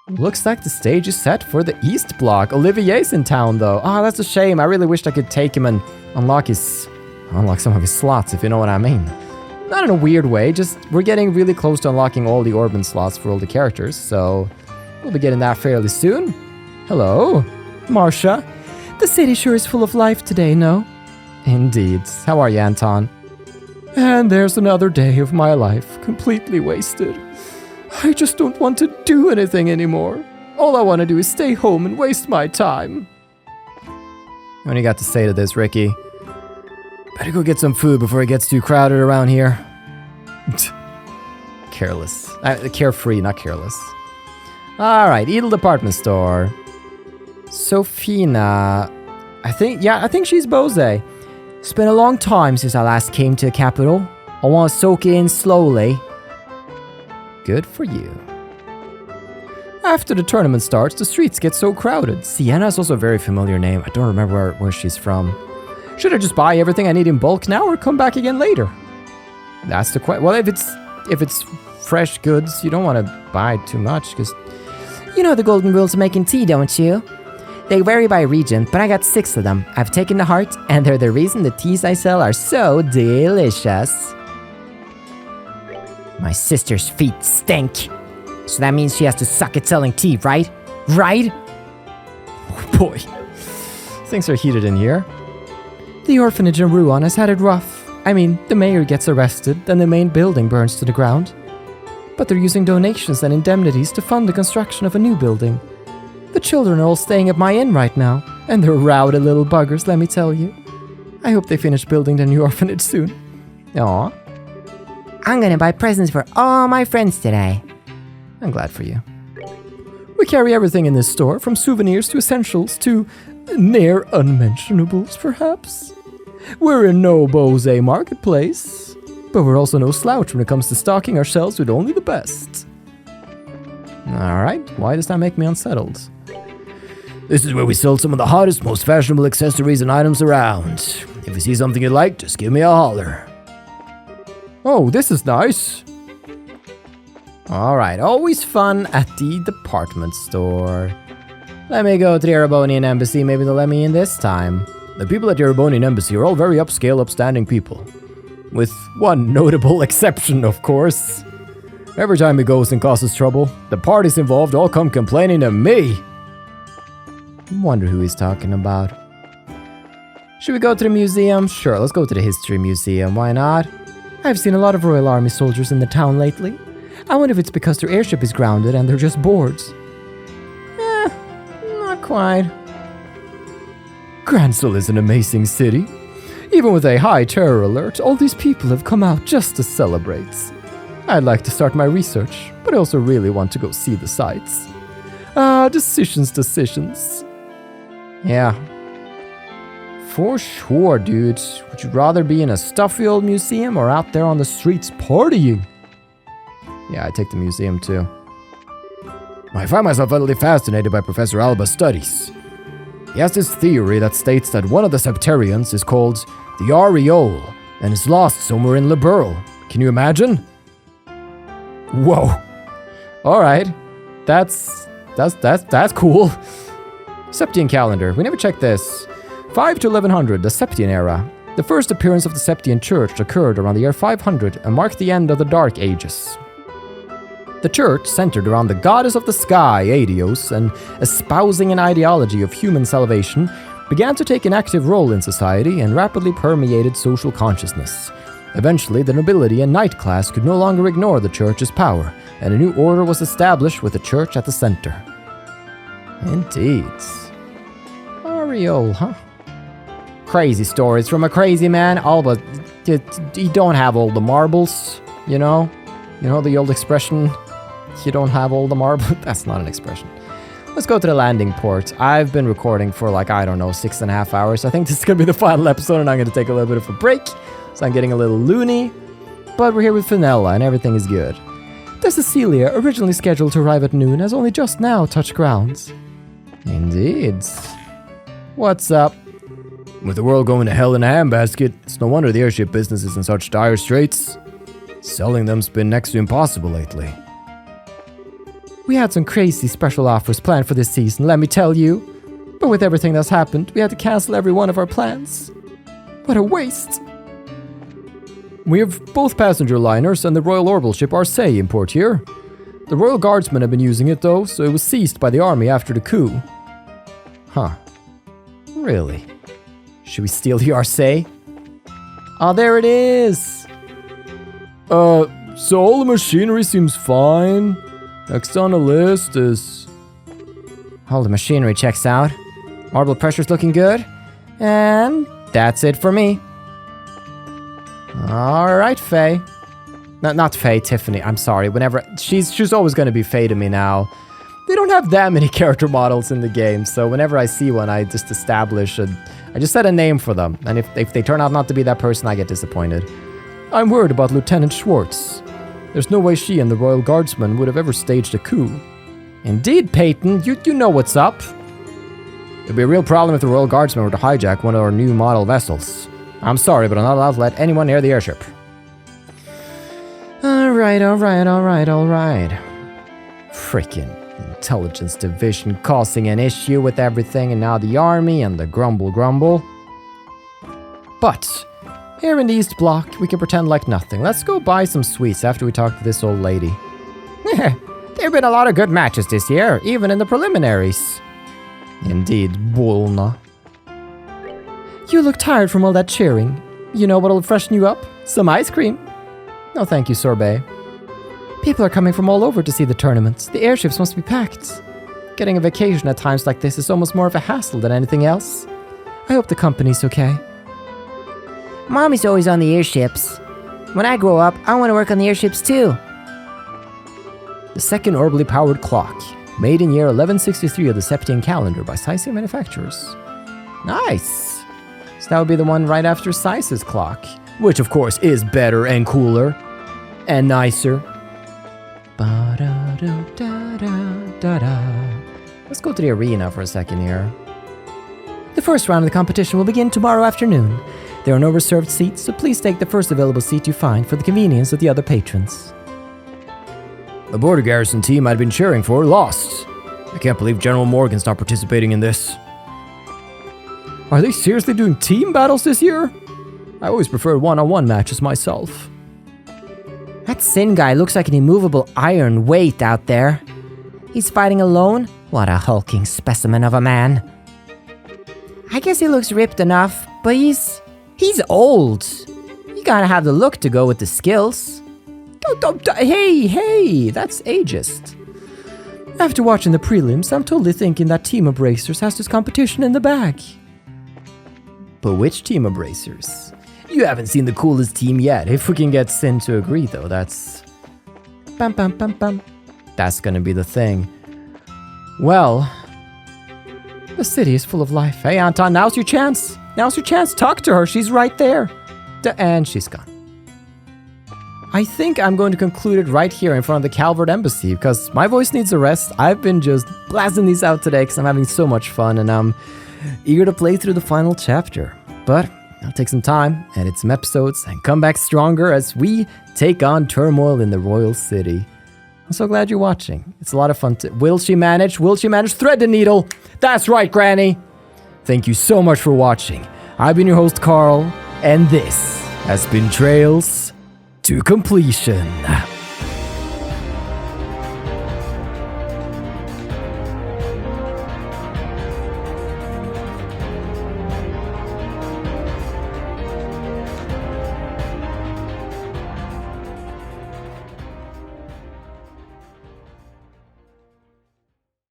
Looks like the stage is set for the East Block. Olivier's in town, though. Oh, that's a shame. I really wished I could take him and unlock some of his slots, if you know what I mean. Not in a weird way, just we're getting really close to unlocking all the Orban slots for all the characters, so we'll be getting that fairly soon. Hello, Marcia. The city sure is full of life today, no? Indeed. How are you, Anton? And there's another day of my life completely wasted. I just don't want to do anything anymore. All I want to do is stay home and waste my time. What do you got to say to this, Ricky? Better go get some food before it gets too crowded around here. Careless. Carefree, not careless. Alright, Edel Department Store. Sofina. I think she's Bose. It's been a long time since I last came to the capital. I want to soak it in slowly. Good for you. After the tournament starts, the streets get so crowded. Sienna is also a very familiar name. I don't remember where she's from. Should I just buy everything I need in bulk now or come back again later? That's the question. Well, if it's fresh goods, you don't want to buy too much because... You know the golden rules of making tea, don't you? They vary by region, but I got 6 of them. I've taken to heart, and they're the reason the teas I sell are so delicious. My sister's feet stink. So that means she has to suck at selling tea, right? Right? Oh boy. Things are heated in here. The orphanage in Rouen has had it rough. I mean, the mayor gets arrested, then the main building burns to the ground. But they're using donations and indemnities to fund the construction of a new building. The children are all staying at my inn right now, and they're rowdy little buggers, let me tell you. I hope they finish building the new orphanage soon. Aw. I'm gonna buy presents for all my friends today. I'm glad for you. We carry everything in this store, from souvenirs to essentials to near unmentionables, perhaps. We're in no Bose marketplace, but we're also no slouch when it comes to stocking our shelves with only the best. Alright, why does that make me unsettled? This is where we sell some of the hottest, most fashionable accessories and items around. If you see something you like, just give me a holler. Oh, this is nice. Alright, always fun at the department store. Let me go to the Erebonian embassy, maybe they'll let me in this time. The people at the Erebonian embassy are all very upscale, upstanding people. With one notable exception, of course. Every time he goes and causes trouble, the parties involved all come complaining to me. Wonder who he's talking about. Should we go to the museum? Sure, let's go to the history museum, why not? I've seen a lot of Royal Army soldiers in the town lately. I wonder if it's because their airship is grounded and they're just bored. Not quite. Grancel is an amazing city. Even with a high terror alert, all these people have come out just to celebrate. I'd like to start my research, but I also really want to go see the sights. Decisions. Yeah. For sure, dude. Would you rather be in a stuffy old museum or out there on the streets partying? Yeah, I take the museum too. I find myself utterly fascinated by Professor Alba's studies. He has this theory that states that one of the Septarians is called the Ariole and is lost somewhere in Liberl. Can you imagine? Whoa. Alright. That's cool. Septian calendar. We never checked this. 5 to 1100, the Septian era. The first appearance of the Septian Church occurred around the year 500 and marked the end of the Dark Ages. The church centered around the goddess of the sky, Aidios, and espousing an ideology of human salvation, began to take an active role in society and rapidly permeated social consciousness. Eventually, the nobility and knight class could no longer ignore the church's power, and a new order was established with the church at the center. Indeed. Ariel, huh? Crazy stories from a crazy man, all but you don't have all the marbles, you know? You know the old expression, you don't have all the marbles? That's not an expression. Let's go to the landing port. I've been recording for 6.5 hours. I think this is going to be the final episode and I'm going to take a little bit of a break. So I'm getting a little loony. But we're here with Fenella and everything is good. The Cecilia, originally scheduled to arrive at noon, has only just now touched grounds. Indeed. What's up? With the world going to hell in a handbasket, it's no wonder the airship business is in such dire straits. Selling them's been next to impossible lately. We had some crazy special offers planned for this season, let me tell you. But with everything that's happened, we had to cancel every one of our plans. What a waste. We have both passenger liners and the Royal Orbital ship Arcee in port here. The Royal Guardsmen have been using it though, so it was seized by the army after the coup. Huh. Really? Should we steal the Arcee? Oh, there it is! So all the machinery seems fine. Next on the list is... All the machinery checks out. Orbital pressure's looking good. And that's it for me. Alright, Faye. Not Faye, Tiffany. I'm sorry. Whenever she's always going to be Faye to me now. They don't have that many character models in the game, so whenever I see one, I just I just set a name for them. And if they turn out not to be that person, I get disappointed. I'm worried about Lieutenant Schwartz. There's no way she and the Royal Guardsmen would have ever staged a coup. Indeed, Peyton, you know what's up. It'd be a real problem if the Royal Guardsmen were to hijack one of our new model vessels. I'm sorry, but I'm not allowed to let anyone near the airship. Alright. Freaking Intelligence Division causing an issue with everything, and now the army and the grumble. But here in the East Block, we can pretend like nothing. Let's go buy some sweets after we talk to this old lady. There have been a lot of good matches this year, even in the preliminaries. Indeed, Bulna. You look tired from all that cheering. You know what'll freshen you up? Some ice cream. No thank you, Sorbet. People are coming from all over to see the tournaments. The airships must be packed. Getting a vacation at times like this is almost more of a hassle than anything else. I hope the company's okay. Mommy's always on the airships. When I grow up, I want to work on the airships too. The second orbitally powered clock, made in year 1163 of the Septian calendar by Saisei manufacturers. Nice! So that would be the one right after Saisei's clock, which of course is better and cooler and nicer. Let's go to the arena for a second here. The first round of the competition will begin tomorrow afternoon. There are no reserved seats, so please take the first available seat you find for the convenience of the other patrons. The border garrison team I'd been cheering for lost. I can't believe General Morgan's not participating in this. Are they seriously doing team battles this year? I always preferred one-on-one matches myself. That Sin guy looks like an immovable iron weight out there. He's fighting alone? What a hulking specimen of a man. I guess he looks ripped enough, but he's old. You gotta have the look to go with the skills. Hey, that's ageist. After watching the prelims, I'm totally thinking that Team Abracers has this competition in the bag. But which Team Abracers? You haven't seen the coolest team yet. If we can get Sin to agree, though, that's... That's gonna be the thing. Well... The city is full of life. Hey, Anton, now's your chance. Talk to her. She's right there. And she's gone. I think I'm going to conclude it right here in front of the Calvert Embassy because my voice needs a rest. I've been just blasting these out today because I'm having so much fun and I'm eager to play through the final chapter. But I'll take some time, edit some episodes, and come back stronger as we take on turmoil in the Royal City. I'm so glad you're watching. It's a lot of fun to... Will she manage? Thread the needle! That's right, Granny! Thank you so much for watching. I've been your host, Carl. And this has been Trails to Completion.